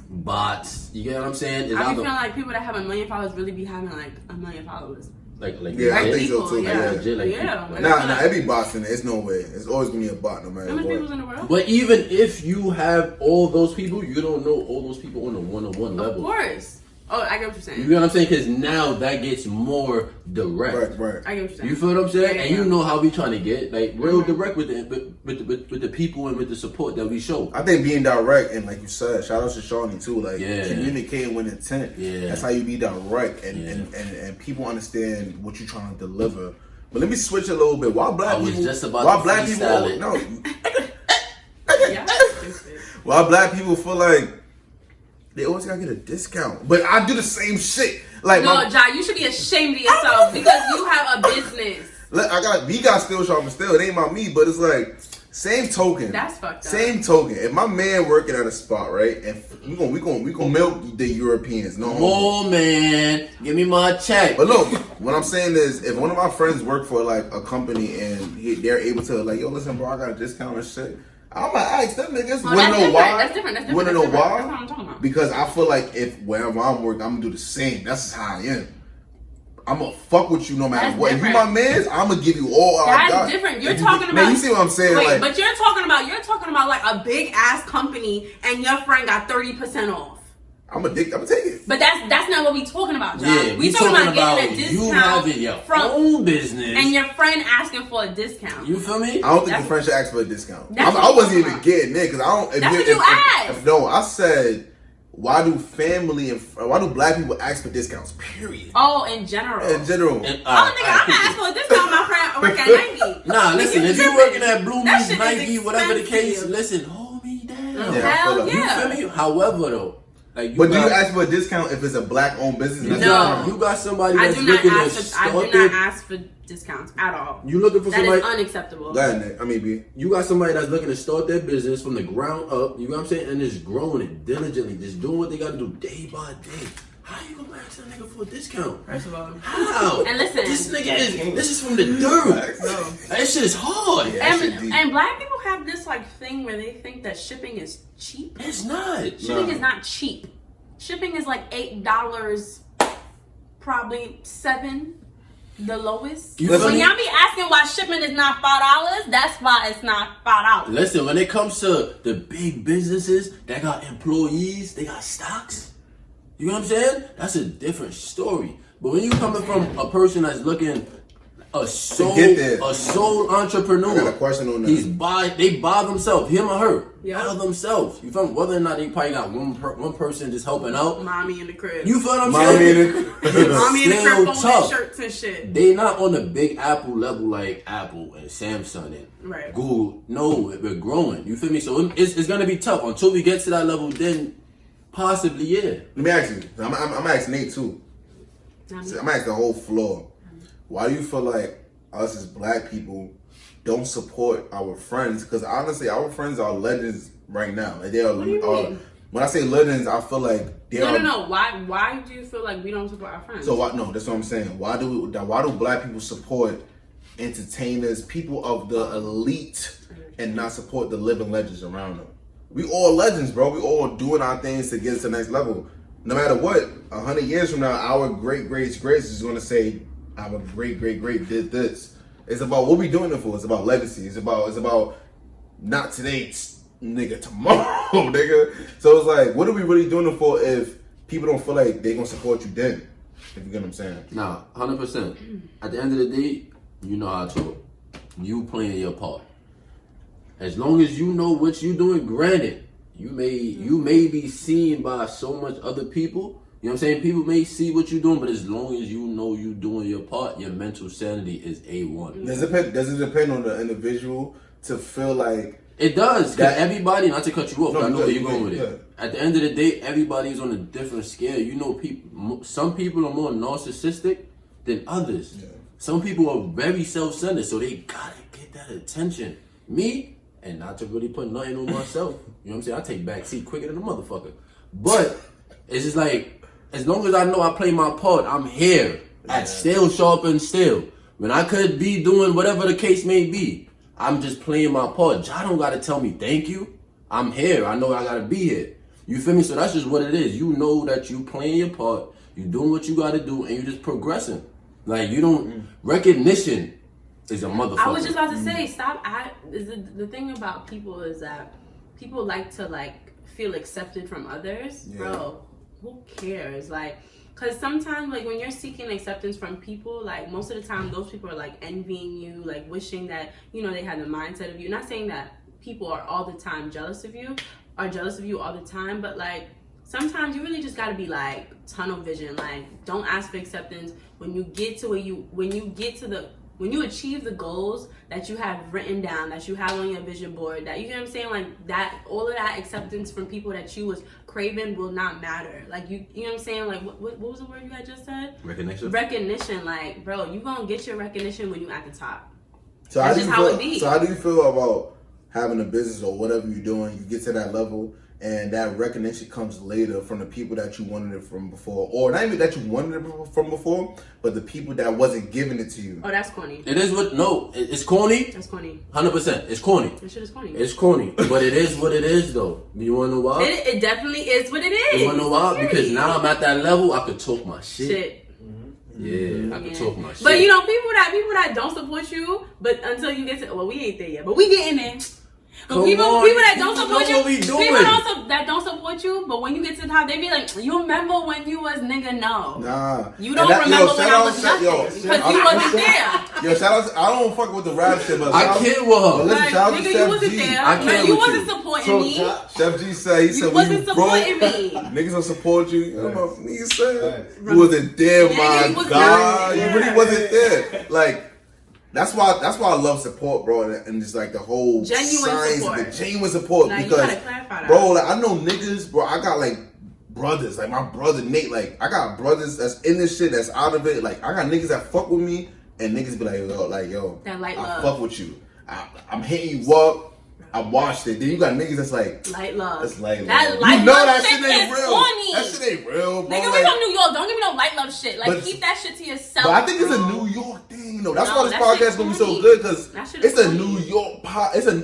bots. You get what I'm saying? It's I be either- feeling like people that have 1 million followers really be having like 1 million followers. like Yeah, I legit. think so too. Yeah, legit, like, yeah. like- Nah, it be bots in it. It's no way. It's always gonna be a bot no matter How many people's what. in the world? But even if you have all those people, you don't know all those people on a one-on-one Of level. course. Oh, I get what you're You saying. get what I'm saying? Because now that gets more direct. Right. I get what you're saying. You feel what I'm saying? Yeah, And you yeah. know how we trying to get like real direct with the people and with the support that we show. I think being direct and like you said, shout out to Shawnee too. Like Yeah. communicating with intent. Yeah. That's how you be direct and Yeah. and people understand what you're trying to deliver But let me switch a little bit. Why black I was people? just about Why to black people? freestyle it. No. Yeah. Why black people feel like they always gotta get a discount? But I do the same shit. Like No, Jai, you should be ashamed of yourself because you have a business. we got still Sharpn still. It ain't about me, but it's like same token. That's fucked up. Same token. If my man working at a spot, right, and we gonna milk the Europeans. No, Oh man, give me my check. But look, what I'm saying is, if one of my friends work for like a company and they're able to like, yo, listen, bro, I got a discount and shit. I'm gonna ask them niggas. Oh, Wanna know why? That's different. Wanna know why? That's what I'm talking about. Because I feel like if wherever I'm working, I'm gonna do the same. That's just how I am. I'm gonna fuck with you no matter That's what. different. If you my mans, I'm gonna give you all I got. That's different. You're Like, talking about. Man, you see what I'm saying? Wait, like, but you're talking about like a big ass company, and your friend got 30% off. I'm gonna take it. But that's not what we talking about, John. Yeah, we talking about getting a you discount having your own business and your friend asking for a discount. You feel me? I don't think That's- the friend should ask for a discount. That's I what wasn't I'm even talking getting it because I don't. That's what you asked. No, I said, why do black people ask for discounts? Period. Oh, in general. In general. And, Oh, nigga, I'm gonna ask for a discount. My friend work at Nike. Nah, listen, if you're working at Blue That Means, shit is Nike, whatever the case, expensive. listen, hold me down. Yeah, I feel Hell that. You yeah. feel me? However, though, like But do you ask for a discount if it's a black-owned business? That's No. different. You got somebody I that's do not looking to ask. I start do not their. ask for discounts at all. You looking for That somebody? is unacceptable. Go ahead, Nick. I mean, B. You got somebody that's looking to start their business from the ground up. You know what I'm saying? And just growing it diligently, just doing what they got to do day by day. How you gonna ask that nigga for a discount? First of all. How? And listen. This nigga this is from the dirt. That shit is hard. Yeah. That shit deep. And black people have this like thing where they think that shipping is cheap. It's not. Shipping is not cheap. Shipping is like $8, probably $7, the lowest. You When feel me? y'all be asking why shipping is not $5, that's why it's not $5. Listen, when it comes to the big businesses that got employees, they got stocks. You know what I'm saying? That's a different story. But when you coming from a person that's looking a sole entrepreneur, I got a question on that. They buy themselves, him or her, Yeah. by themselves. You feel me? Whether or not they probably got one person just helping out. Mommy in the crib. You feel what I'm Mommy saying? Mommy in the Still crib folding tough. shirts and shit. They not on the big Apple level like Apple and Samsung and Right. Google. No, we're growing. You feel me? So it's gonna be tough until we get to that level. Then possibly, yeah. Let me ask you. I'm asking Nate too. I'm asking the whole floor. Why do you feel like us as black people don't support our friends? Because honestly, our friends are legends right now. Like they are. What do you mean? When I say legends, I feel like they are. No. Why do you feel like we don't support our friends? So why? No, that's what I'm saying. Why do black people support entertainers, people of the elite, and not support the living legends around them? We all legends, bro. We all doing our things to get to the next level. No matter what, 100 years from now, our great is going to say, our great did this. It's about what we doing it for. It's about legacy. It's about not today, it's nigga tomorrow, nigga. So it's like, what are we really doing it for if people don't feel like they gonna support you then? If you get what I'm saying. Nah, 100%. At the end of the day, you know how I talk. You playing your part. As long as you know what you doing, granted, you may be seen by so much other people. You know what I'm saying? People may see what you're doing, but as long as you know you doing your part, your mental sanity is A1. Does it depend on the individual to feel like it does, because everybody, not to cut you off, No, but I know you where good, you're going you with good, it. At the end of the day, everybody's on a different scale. You know, some people are more narcissistic than others. Yeah. Some people are very self-centered, so they gotta get that attention. Me, and not to really put nothing on myself, you know what I'm saying? I take back seat quicker than a motherfucker. But it's just like, as long as I know I play my part, I'm here at still Sharpn still. When I could be doing whatever the case may be, I'm just playing my part. Y'all don't gotta tell me thank you. I'm here. I know I gotta be here. You feel me? So that's just what it is. You know that you playing your part, you doing what you gotta do, and you just progressing. Like, you don't, recognition is a motherfucker. I was just about to say, stop. The thing about people is that people like to feel accepted from others. Yeah. Bro, who cares? Because sometimes, when you're seeking acceptance from people, most of the time, those people are, envying you, wishing that, they had the mindset of you. Not saying that people are all the time jealous of you, all the time, but, sometimes you really just gotta be, tunnel vision. Don't ask for acceptance. When you get to the when you achieve the goals that you have written down, that you have on your vision board, that you know what I'm saying, like that, all of that acceptance from people that you was craving will not matter. Like you know what I'm saying? Like what was the word you had just said? Recognition. Recognition. Like, bro, you gonna get your recognition when you at the top. So That's just how it be. So how do you feel about having a business or whatever you're doing? You get to that level, and that recognition comes later from the people that you wanted it from before, or not even that you wanted it from before, but the people that wasn't giving it to you. Oh, that's corny. It is what? No, it's corny. That's corny. 100%. It's corny. That shit is corny. It's corny, but it is what it is, though. You wanna know why? It definitely is what it is. You wanna know why? Period. Because now I'm at that level. I could talk my shit. Shit. Yeah, I can talk my shit. But you know, people that don't support you, but until you get to, well, we ain't there yet, but we getting there. But Come people on, that people don't support know you, what we doing. people that don't support you, but when you get to the top, they be like, you remember when you was nigga? No. Nah. You don't remember when I was nothing. Because you wasn't there. Yo, shout out to, I don't fuck with the rap shit, but I kid with her. Listen, Like, shout out to nigga, Chef you wasn't G. there. I can't Like, you with wasn't you. supporting me. Chef G said, he said, You wasn't when you broke, supporting me. niggas don't support you. You know what niggas said? Right. You wasn't there, Nigga, you my was God. not You there. really wasn't there. Like, that's why I love support, bro, and just like the whole Genuine signs, support. the genuine support. Now, you because, gotta clarify that. bro, like I know niggas, bro. I got like brothers, like my brother Nate. Like I got brothers that's in this shit, that's out of it. Like I got niggas that fuck with me, and niggas be like, yo, That light I love. fuck with you. I'm hitting you up. I watched it. Then you got niggas that's like, Light love. that's light love. That light you know love that shit shit ain't is real. corny. That shit ain't real, bro. Nigga, we Like, from New York. Don't give me no light love shit. Like, But- keep that shit to yourself. but I think it's a bro. New York thing, though. That's No, why this that podcast shit's gonna be so corny. good because That shit is it's a corny. New York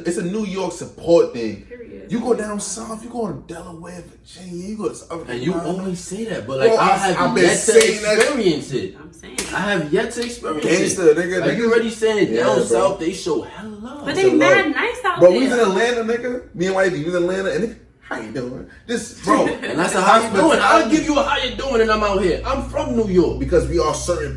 it's a New York support thing. Period. You go down south, you go to Delaware, Virginia, you go to South And you Carolina. always say that, but like Bro, I I've have been yet to saying that- experience it. I'm saying. I have yet to experience Gangster, it. nigga, Like nigga. you already saying Yeah, down bro. south they show hella love. But they So mad love. nice out Bro, there. we was in Atlanta, nigga. Me and Wifey, we was in Atlanta, and nigga, how you doing? This, bro. And I said, how you doing? I'll give you a how you doing, and I'm out here. I'm from New York. Because we are certain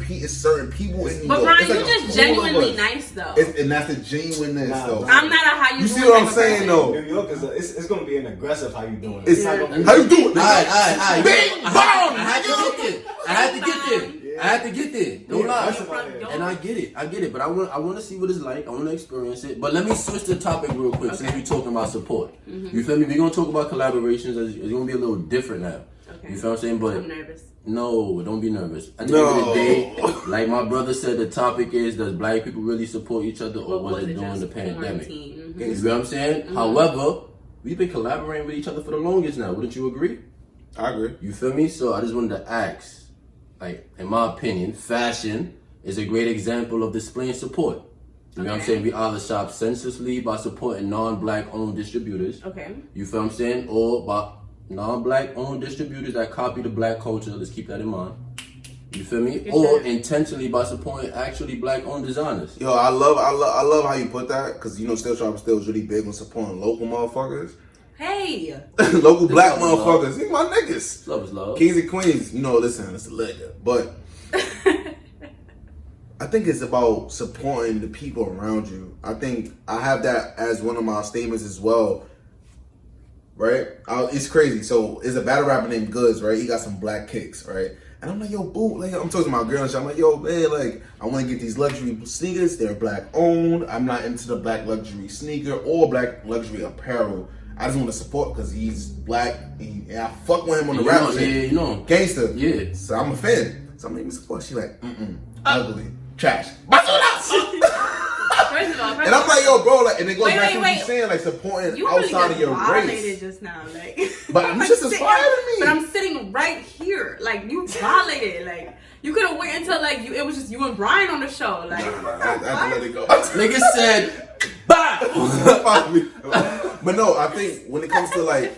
people in New But York. Brian, It's like you a just pool of genuinely us. nice though. And that's the genuineness, Nah, though. I'm not a how you You doing see what I'm type of saying, person. though? New York it's gonna be an aggressive how you doing. It's not gonna be- how you doing? Alright. Bing, I bong, had to nigga. get there. I had to get there. Don't Yeah, lie. that's about it. And I get it. But I want to see what it's like. I want to experience it. But let me switch the topic real quick since we're talking about support. You feel me? We're gonna talk about collaborations. It's gonna be a little different now. Okay. You feel what I'm saying? But I'm nervous. no, don't be nervous. At the end of the day, like my brother said, the topic is: does black people really support each other, or was it during the pandemic? quarantine? You know what I'm saying? However, we've been collaborating with each other for the longest now. Wouldn't you agree? I agree. You feel me? So I just wanted to ask, like, in my opinion, fashion is a great example of displaying support. You know what I'm Okay. saying? We either shop senselessly by supporting non-black owned distributors. Okay. You feel what I'm saying? Or by non-black owned distributors that copy the black culture. Let's keep that in mind. You feel me? Yes, Or sir. intentionally by supporting actually black owned designers. Yo, I love how you put that because you know Still Sharp Still is really big on supporting local motherfuckers, Hey. local black love, motherfuckers. These my niggas, Love is love. kings and queens. You know, listen, it's a liquor, but I think it's about supporting the people around you. I think I have that as one of my statements as well. Right? It's crazy. So, it's a battle rapper named Goods, right? He got some black kicks, right? And I'm like, yo, boo, like, I'm talking to my girl and shit. I'm like, yo, man, like, I want to get these luxury sneakers. They're black owned. I'm not into the black luxury sneaker or black luxury apparel. I just want to support because he's black and I fuck with him on the You rap know, shit. yeah, you know. Gangster. Yeah. So I'm a fan. So I'm making support. She like, ugly, trash. Basura! First of all, And I'm like, yo, bro, like, and it goes Wait, back to what wait, you're saying, like, supporting you really outside of just your violated race. just now, like. But I'm just inspiring me. But I'm sitting right here, like you violated, like you could have waited until like it was just you and Brian on the show, like. I have to let it go. Nigga said, bye! But no, I think when it comes to like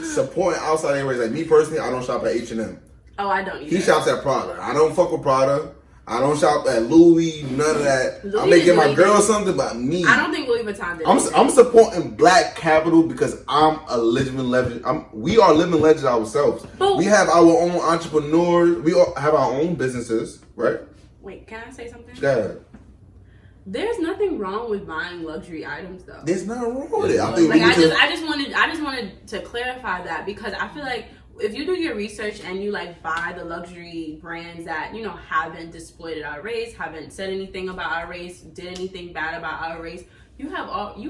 supporting outside areas, like me personally, I don't shop at H&M. Oh, I don't either. He shops at Prada. I don't fuck with Prada. I don't shop at Louis. None of that. I may Louis get my Louis girl Vuitton. something, but me. I don't think Louis Vuitton did. I'm supporting black capital because I'm a living legend. We are living legends ourselves. But- we have our own entrepreneurs. We all have our own businesses, right? Wait, can I say something? Yeah. There's nothing wrong with buying luxury items, though. There's nothing wrong with it. I think Like we need to. I just wanted to clarify that because I feel like if you do your research and you like buy the luxury brands that, you know, haven't displayed our race, haven't said anything about our race, did anything bad about our race, you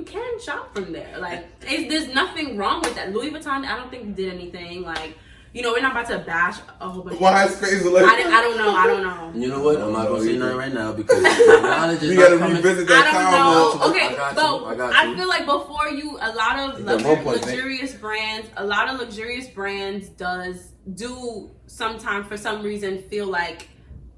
can shop from there. Like, there's nothing wrong with that. Louis Vuitton, I don't think did anything. Like, you know, we're not about to bash a whole bunch. Why is face like? I don't know. You know what? I'm not gonna say nothing right now because the knowledge is You not gotta coming. revisit that I don't know. Okay, I but got you. I feel like before you, a lot of luxurious brands do sometimes for some reason feel like,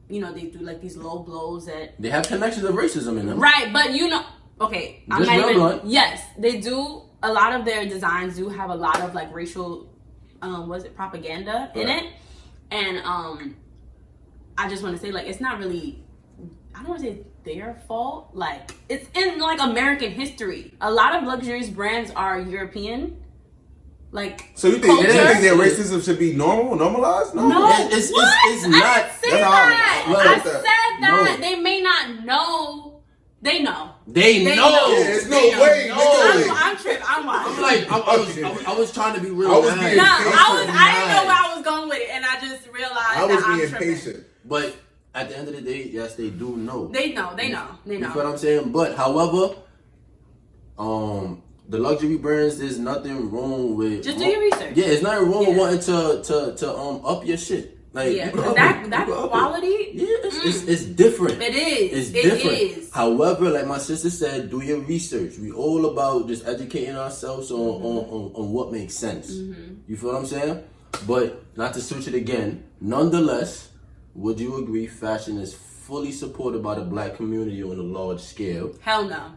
you know, they do like these low blows at. They have connections of racism in them. Right, but you know, okay, I'm Just not real even. blunt. Yes, they do. A lot of their designs do have a lot of like racial, propaganda in it, and I just want to say, like, it's not really. I don't want to say their fault. Like, it's in like American history. A lot of luxurious brands are European. Like, so you think their racism should be normalized? No, it's not. I didn't say that. I said that No. they may not know. They know. They know. Yeah, there's no way. I'm tripping. I'm wild. I'm like, I was trying to be real. I was being No, patient. I didn't know where I was going with it, and I just realized I was that I'm being tripping. patient. But at the end of the day, yes, they do know. They know. You know what I'm saying? But however, the luxury brands, there's nothing wrong with. Just do your research. Yeah, it's nothing wrong with wanting to up your shit. Like, Yeah, you can up that it. quality. Yeah, it's different. It is. It's different. It is. However, like my sister said, do your research. We all about just educating ourselves on what makes sense. You feel what I'm saying? But not to switch it again. Nonetheless, would you agree fashion is fully supported by the black community on a large scale? Hell no.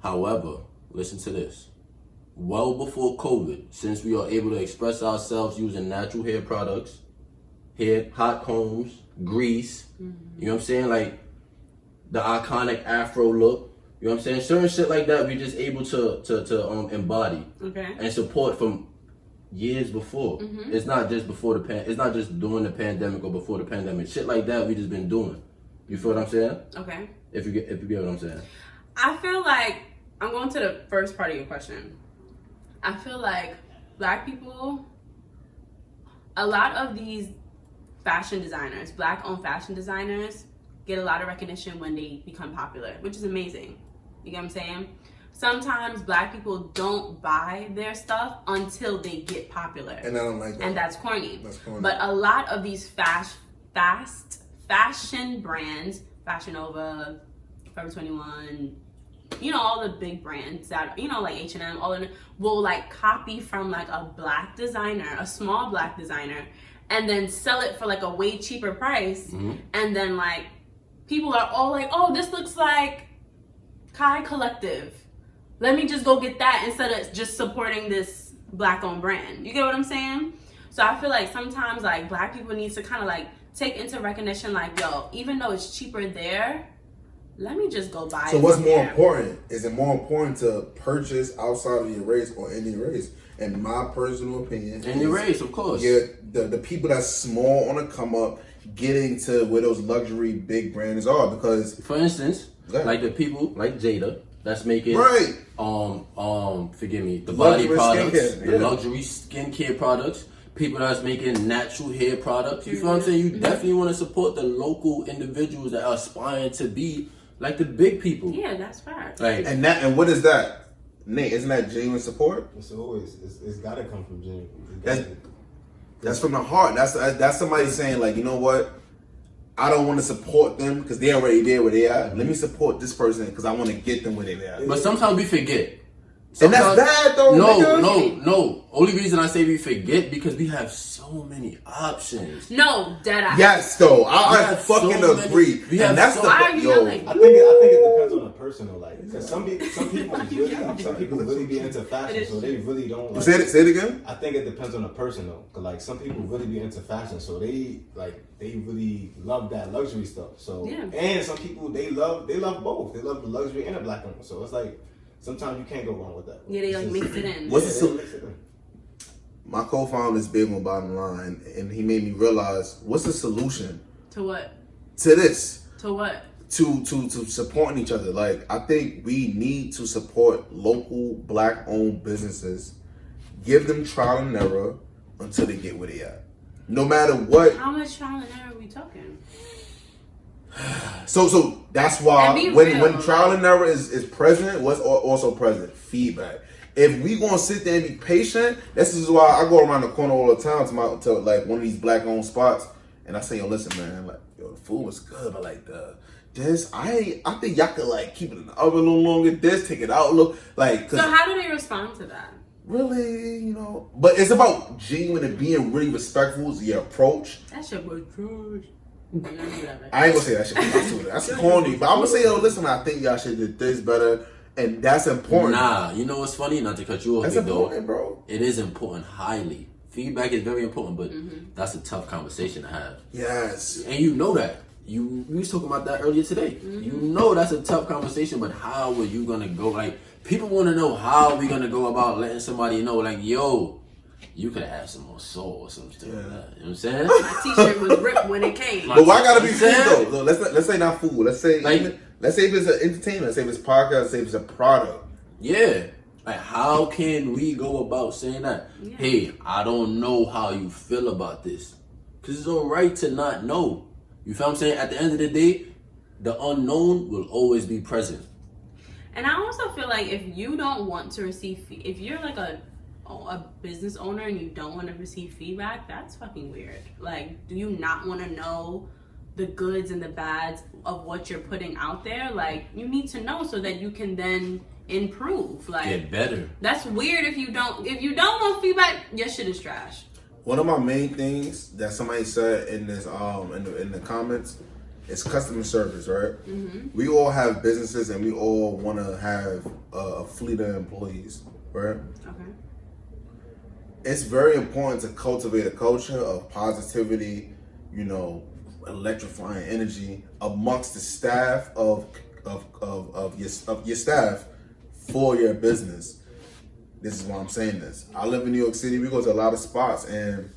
However, listen to this. Well before COVID, since we are able to express ourselves using natural hair products, hot combs, grease, you know what I'm saying? Like the iconic afro look, you know what I'm saying? Certain shit like that we just able to embody and support from years before. It's not just before it's not just during the pandemic or before the pandemic. Shit like that we just been doing. You feel what I'm saying? Okay. If you get what I'm saying. I feel like I'm going to the first part of your question. I feel like black people, a lot of these fashion designers, black-owned fashion designers, get a lot of recognition when they become popular, which is amazing. You get what I'm saying? Sometimes black people don't buy their stuff until they get popular. And I don't like that. And that's corny. That's corny. But a lot of these fast fashion brands, Fashion Nova, Forever 21, you know, all the big brands that, you know, like H&M, all of them will like copy from like a black designer, a small black designer, and then sell it for like a way cheaper price. And then like people are all like, oh, this looks like Kai Collective. Let me just go get that instead of just supporting this black owned brand. You get what I'm saying? So I feel like sometimes like black people need to kind of like take into recognition like, yo, even though it's cheaper there, let me just go buy it. So what's more there. important? Is it more important to purchase outside of your race or in your race? In my personal opinion, In your race, of course. Yeah, the people that's small on the come up getting to where those luxury big brands are, because For instance, like the people like Jada that's making forgive me, the body Luxury products, skincare, the luxury skincare products, people that's making natural hair products. You feel what I'm saying? You definitely want to support the local individuals that are aspiring to be like the big people. Yeah, that's fair. Like and what is that? Nate, isn't that genuine support? It's gotta come from genuine. That's from the heart. That's somebody saying like, you know what? I don't want to support them because they're already there where they are. Let me support this person because I want to get them where they are. but sometimes we forget. And that's bad though. No. Only reason I say we forget because we have so many options. No, dead eye. Yes, though. I have fucking so many- agree. we have And that's so- the Why are you yelling? I think it depends on the person though, like, cause some people really be into fashion, so they really don't. Like, Say it again. I think it depends on the person though, cause like some people really be into fashion, so they really love that luxury stuff. So and some people they love both. They love the luxury and the black one. So it's like sometimes you can't go wrong with that. Yeah, they like mix it in. My co-founder is big on bottom line, and he made me realize what's the solution To what? to this. To what? To supporting each other. Like, I think we need to support local black owned businesses, give them trial and error, until they get where they at. No matter what. How much trial and error are we talking? So that's why when trial and error is present, what's also present? Feedback. If we gonna sit there and be patient, this is why I go around the corner all the time to like one of these black owned spots, and I say, yo, listen, man, like, yo, the food was good, but like this, I think y'all could like keep it in the oven a little longer. This, take it out a little, like. So how do they respond to that? Really, but it's about genuine and being really respectful is your approach. That shit was good. I ain't gonna say that shit. That's corny, but I'm gonna say, yo, listen, I think y'all should do this better. And that's important. Nah, you know what's funny? Not to cut you off, that's important, bro. It is important, highly. Feedback is very important, but that's a tough conversation to have. Yes. And you know that. You was talking about that earlier today. You know that's a tough conversation, but how are you gonna go? Like, people want to know how we gonna go about letting somebody know, like, yo, you could have some more soul or some stuff like that. You know what I'm saying? My t-shirt was ripped when it came. But why gotta be food though? Let's say not food. Let's say let's say if it's an entertainment. Let's say if it's podcast. Let's say if it's a product. Yeah. Like, how can we go about saying that? Yeah. Hey, I don't know how you feel about this. Because it's all right to not know. You feel what I'm saying? At the end of the day, the unknown will always be present. And I also feel like if you don't want to receive, if you're like a business owner and you don't want to receive feedback, that's fucking weird. Like, do you not want to know the goods and the bads of what you're putting out there? Like, you need to know so that you can then improve. Like, get better. That's weird if you don't want feedback, your shit is trash. One of my main things that somebody said in this in the comments is customer service, right? We all have businesses and we all want to have a fleet of employees, right? Okay. It's very important to cultivate a culture of positivity, electrifying energy amongst the staff of your staff for your business. This is why I'm saying this. I live in New York City. We go to a lot of spots, and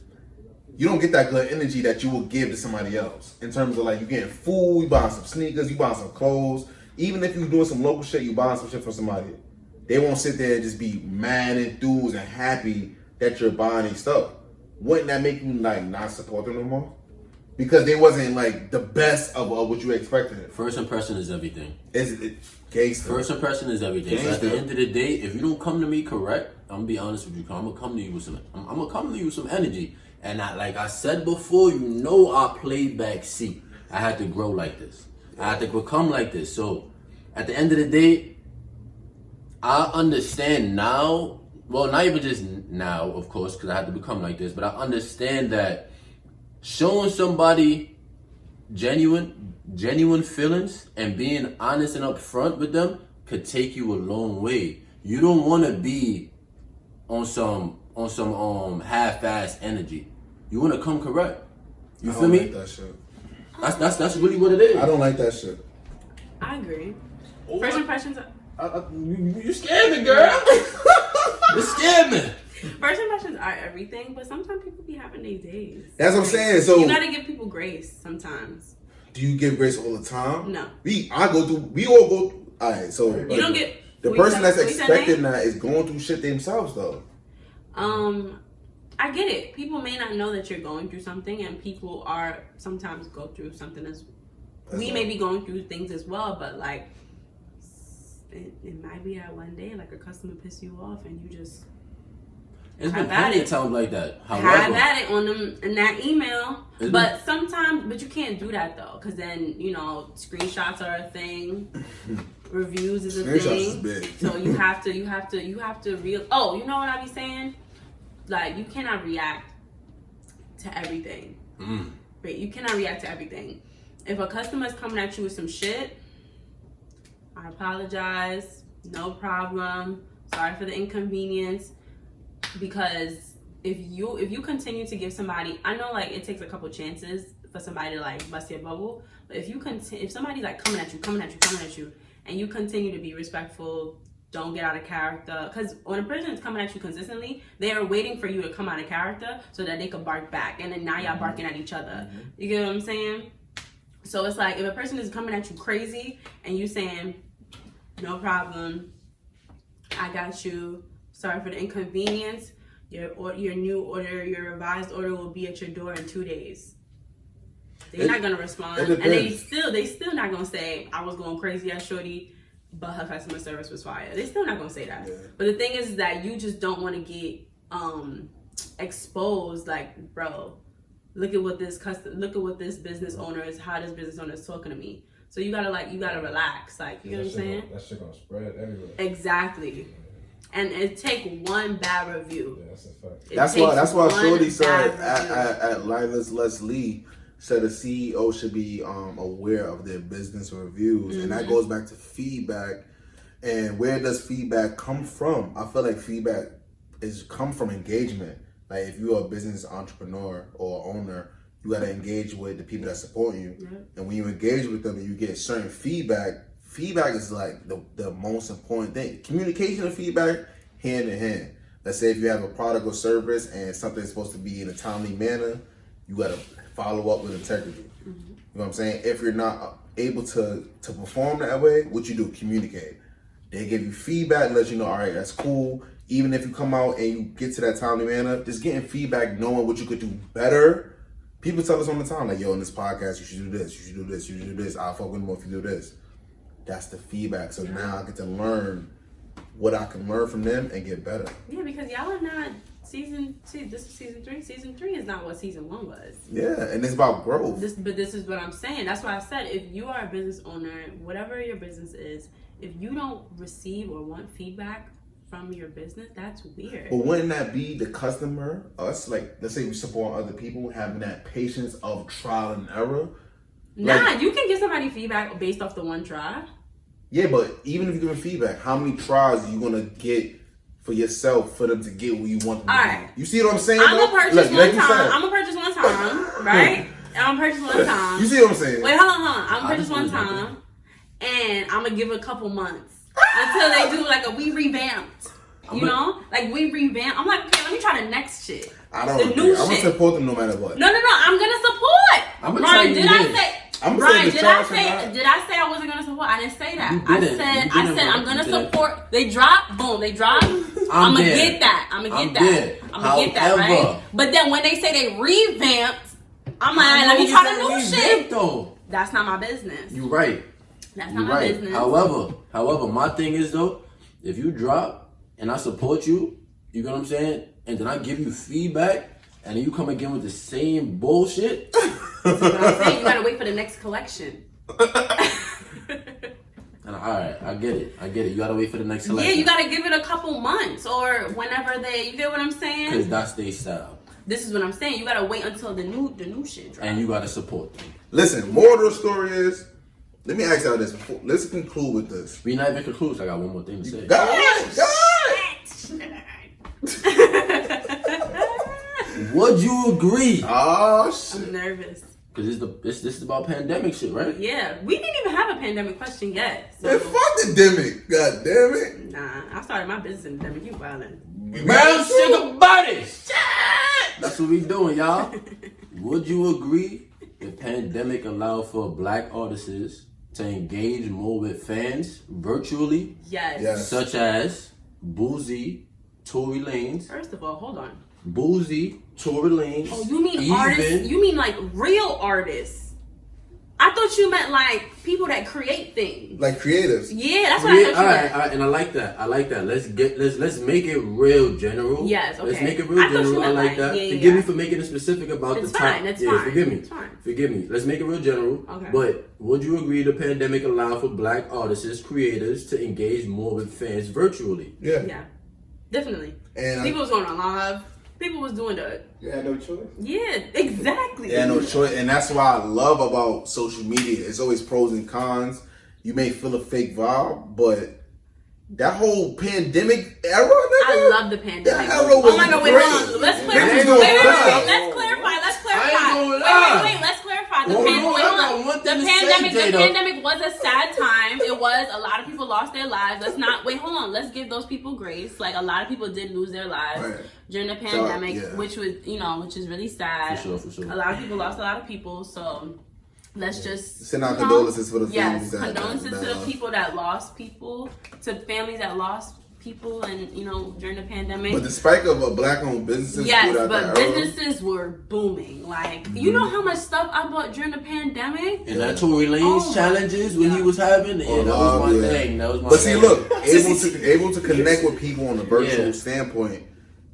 you don't get that good energy that you will give to somebody else. In terms of like you getting food, you buying some sneakers, you buying some clothes. Even if you're doing some local shit, you buying some shit for somebody. They won't sit there and just be mad, enthused, and happy that you're buying their stuff. Wouldn't that make you like not support them no more? Because they wasn't like the best of what you expected. First impression is everything. It's gangster. First impression is everything. Gangster. So at the end of the day, if you don't come to me correct, I'm gonna be honest with you. I'm gonna come to you with some energy. And like I said before, I played back seat. I had to grow like this. I had to become like this. So at the end of the day, I understand now. Well, not even just now, of course, because I had to become like this. But I understand that showing somebody genuine feelings and being honest and upfront with them could take you a long way. You don't want to be on some half-assed energy. You want to come correct. You feel me? I don't like that shit. That's really what it is. I don't like that shit. I agree. First impressions. You scared me, girl. You scared me. First impressions are everything, but sometimes people be having their days. That's what I'm saying. So you gotta give people grace sometimes. Do you give grace all the time? No. We all go through. All right, so you don't get the person that's expecting that is going through shit themselves though. I get it. People may not know that you're going through something, and people are sometimes go through something we may be going through things as well, but like it might be that one day like a customer piss you off and you just it's been plenty of times like that. Have at it on them in that email. But sometimes, you can't do that though, because then screenshots are a thing. Reviews is a thing. Is big. So you have to real. Oh, you know what I be saying? Like you cannot react to everything. Right? You cannot react to everything. If a customer is coming at you with some shit, I apologize. No problem. Sorry for the inconvenience. Because if you continue to give somebody, I know like it takes a couple chances for somebody to like bust your bubble, but if somebody's like coming at you, and you continue to be respectful, don't get out of character. Because when a person is coming at you consistently, they are waiting for you to come out of character so that they can bark back, and then now y'all barking at each other. You get what I'm saying? So it's like if a person is coming at you crazy and you saying, no problem, I got you, sorry for the inconvenience, Your new order, your revised order will be at your door in 2 days. They're not gonna respond, and they still not gonna say I was going crazy at Shorty, but her customer service was fire. They're still not gonna say that. Yeah. But the thing is that you just don't want to get exposed. Like, bro, look at what this business owner is. How this business owner is talking to me. So you gotta relax. Like, you know what I'm saying? That shit gonna spread everywhere. Exactly. And it take one bad review. Yeah, that's a fact. That's why Shorty said at Linus Leslie said a CEO should be aware of their business reviews, and that goes back to feedback. And where does feedback come from? I feel like feedback come from engagement. Like, if you're a business entrepreneur or owner, you got to engage with the people that support you. Yeah. And when you engage with them and you get certain feedback is like the most important thing. Communication and feedback, hand in hand. Let's say if you have a product or service and something's supposed to be in a timely manner, you got to follow up with integrity. You know what I'm saying? If you're not able to perform that way, what you do, communicate. They give you feedback and let you know, all right, that's cool. Even if you come out and you get to that timely manner, just getting feedback, knowing what you could do better. People tell us all the time, like, yo, in this podcast, you should do this, you should do this, you should do this. I'll fuck with more if you do this. That's the feedback. So now I get to learn what I can learn from them and get better. Yeah, because y'all are not this is season 3. Season 3 is not what season 1 was. Yeah, and it's about growth. But this is what I'm saying. That's why I said, if you are a business owner, whatever your business is, if you don't receive or want feedback from your business, that's weird. But wouldn't that be the customer, us, like, let's say we support other people, having that patience of trial and error? Nah, you can give somebody feedback based off the one try. Yeah, but even if you're giving feedback, how many tries are you going to get for yourself for them to get what you want them to do? You see what I'm saying? I'm going to purchase one time. I'm going to purchase one time, right? I'm going to purchase one time. You see what I'm saying? Wait, hold on. I'm going to purchase one time, and I'm going to give it a couple months until they do like a we revamped. You know? Like, we revamp. I'm like, okay, let me try the next shit. I don't agree. I'm going to support them no matter what. No. I'm going to support. Ryan, did I say... Ryan, did I say I wasn't gonna support? I didn't say that. I said I'm gonna support. They drop, boom, they drop. I'm gonna get that. I'm gonna get that, right? But then when they say they revamped, I'm like, let me try the new shit. Though. That's not my business. You're right. That's not my business. However, my thing is though, if you drop and I support you, you know what I'm saying, and then I give you feedback, and then you come again with the same bullshit. That's what I'm saying. You gotta wait for the next collection. And alright, I get it. You gotta wait for the next collection. Yeah, you gotta give it a couple months or whenever you get what I'm saying? Because that's their style. This is what I'm saying. You gotta wait until the new shit drops. And you gotta support them. Listen, moral of the story is, let me ask y'all this before. Let's conclude with this. We not even conclude, so I got one more thing to say. Would you agree? Oh shit! I'm nervous. Because this is about pandemic shit, right? Yeah, we didn't even have a pandemic question yet. So. Man, fuck the demic. God damn it. Nah, I started my business in the pandemic. You wildin'. Brown sugar buddy. That's what we doing, y'all. Would you agree the pandemic allowed for black artists to engage more with fans virtually? Yes. Such as Boozy, Tory Lanez. First of all, hold on. Boozy, Tory Lanez. Oh, you mean artists? You mean like real artists? I thought you meant like people that create things. Like creatives. Yeah, that's what I thought you meant. All right, and I like that. Let's make it real general. Yes, okay. Let's make it real general. I like that. Yeah, forgive me for making it specific about the time. It's fine. Forgive me. It's fine. Forgive me. Let's make it real general. Okay. But would you agree the pandemic allowed for black artists, creators to engage more with fans virtually? Yeah. Yeah. Definitely. And people was going on live. People was doing that. You had no choice. Yeah, exactly. Yeah, no choice. And that's what I love about social media. It's always pros and cons. You may feel a fake vibe, but that whole pandemic era, nigga, I love the pandemic. That era was my God, wait, great. hold on. Let's clarify. Let's clarify. The pandemic was a sad time. It was, a lot of people lost their lives. Let's give those people grace. Like, a lot of people did lose their lives during the pandemic, which is really sad. For sure. A lot of people lost a lot of people, so let's just send out condolences for the families. Condolences to the people that lost people, to families that lost people, and during the pandemic. But the spike of black-owned businesses. Yes, but businesses were booming. Like, you know how much stuff I bought during the pandemic? And that Tory Lanez challenges when he was having, that was my thing. That was my But see, look, able to connect with people on a virtual standpoint,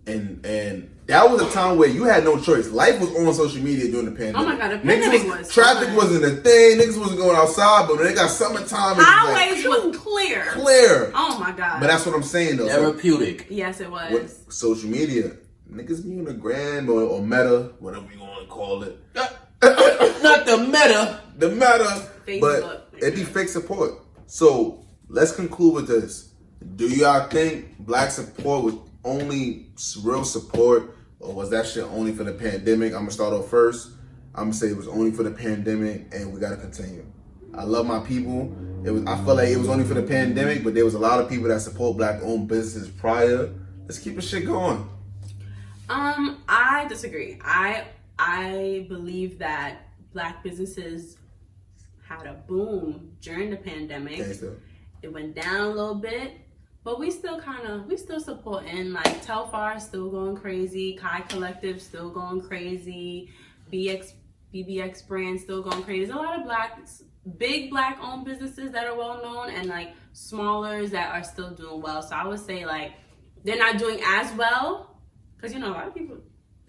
and that was a time where you had no choice. Life was on social media during the pandemic. Oh my God, the pandemic was traffic wasn't a thing. Niggas wasn't going outside, but when they got summertime, highways was clear. Clear. Oh my God. But that's what I'm saying though. Therapeutic. Yes, it was. With social media, niggas be on the gram or Meta, whatever you want to call it. Not the Meta. The Meta. Facebook. But it be fake support. So let's conclude with this. Do y'all think black support was only real support, or was that shit only for the pandemic? I'm gonna start off first. I'm gonna say it was only for the pandemic, and we gotta continue. I love my people. I feel like it was only for the pandemic, but there was a lot of people that support black-owned businesses prior. Let's keep the shit going. I disagree. I believe that black businesses had a boom during the pandemic. It went down a little bit. But we still supporting, like Telfar still going crazy, Kai Collective still going crazy, BBX brand still going crazy. There's a lot of big black owned businesses that are well known, and like smallers that are still doing well. So I would say like they're not doing as well, because a lot of people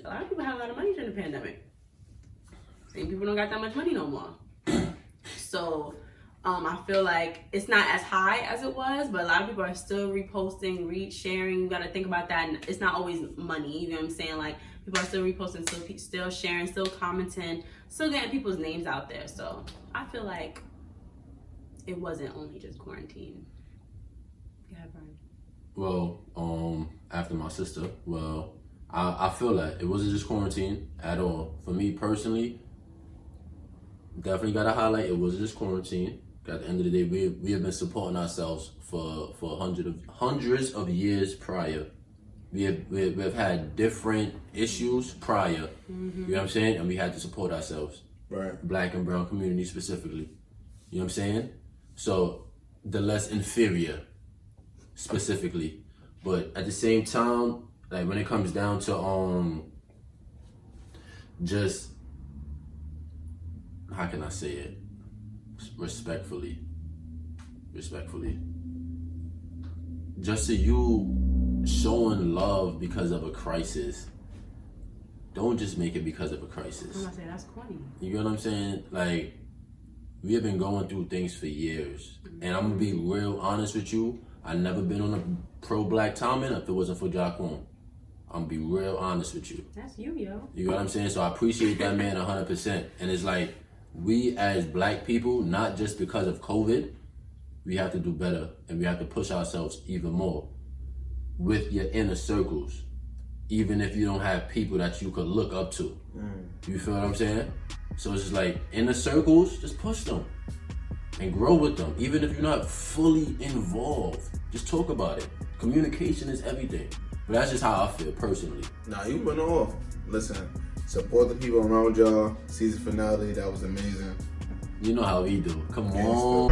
had a lot of money during the pandemic. Same people don't got that much money no more. So I feel like it's not as high as it was, but a lot of people are still reposting, sharing. You got to think about that. And it's not always money. You know what I'm saying? Like, people are still reposting, still sharing, still commenting, still getting people's names out there. So I feel like it wasn't only just quarantine. Go ahead, Brian. Well, after my sister, I feel that it wasn't just quarantine at all. For me personally, definitely got to highlight it wasn't just quarantine. At the end of the day, we have been supporting ourselves for hundreds of years prior. We have had different issues prior. Mm-hmm. You know what I'm saying? And we had to support ourselves. Right. Black and brown community specifically. You know what I'm saying? So the less inferior specifically. But at the same time, like when it comes down to just, how can I say it? Respectfully, just to you showing love because of a crisis, don't just make it because of a crisis. I'm gonna say that's corny. You know what I'm saying? Like, we have been going through things for years, and I'm gonna be real honest with you. I've never been on a pro-black timing if it wasn't for Jaquan. I'm gonna be real honest with you. That's you, yo. You know what I'm saying? So I appreciate that man 100%, and it's like, we as black people, not just because of COVID, we have to do better, and we have to push ourselves even more with your inner circles, even if you don't have people that you could look up to. You feel what I'm saying? So it's just like, inner circles, just push them and grow with them, even if you're not fully involved. Just talk about it. Communication is everything. But that's just how I feel personally. Nah, you went off. Listen. Support the people around y'all. Season finale, that was amazing. You know how we do. Come on.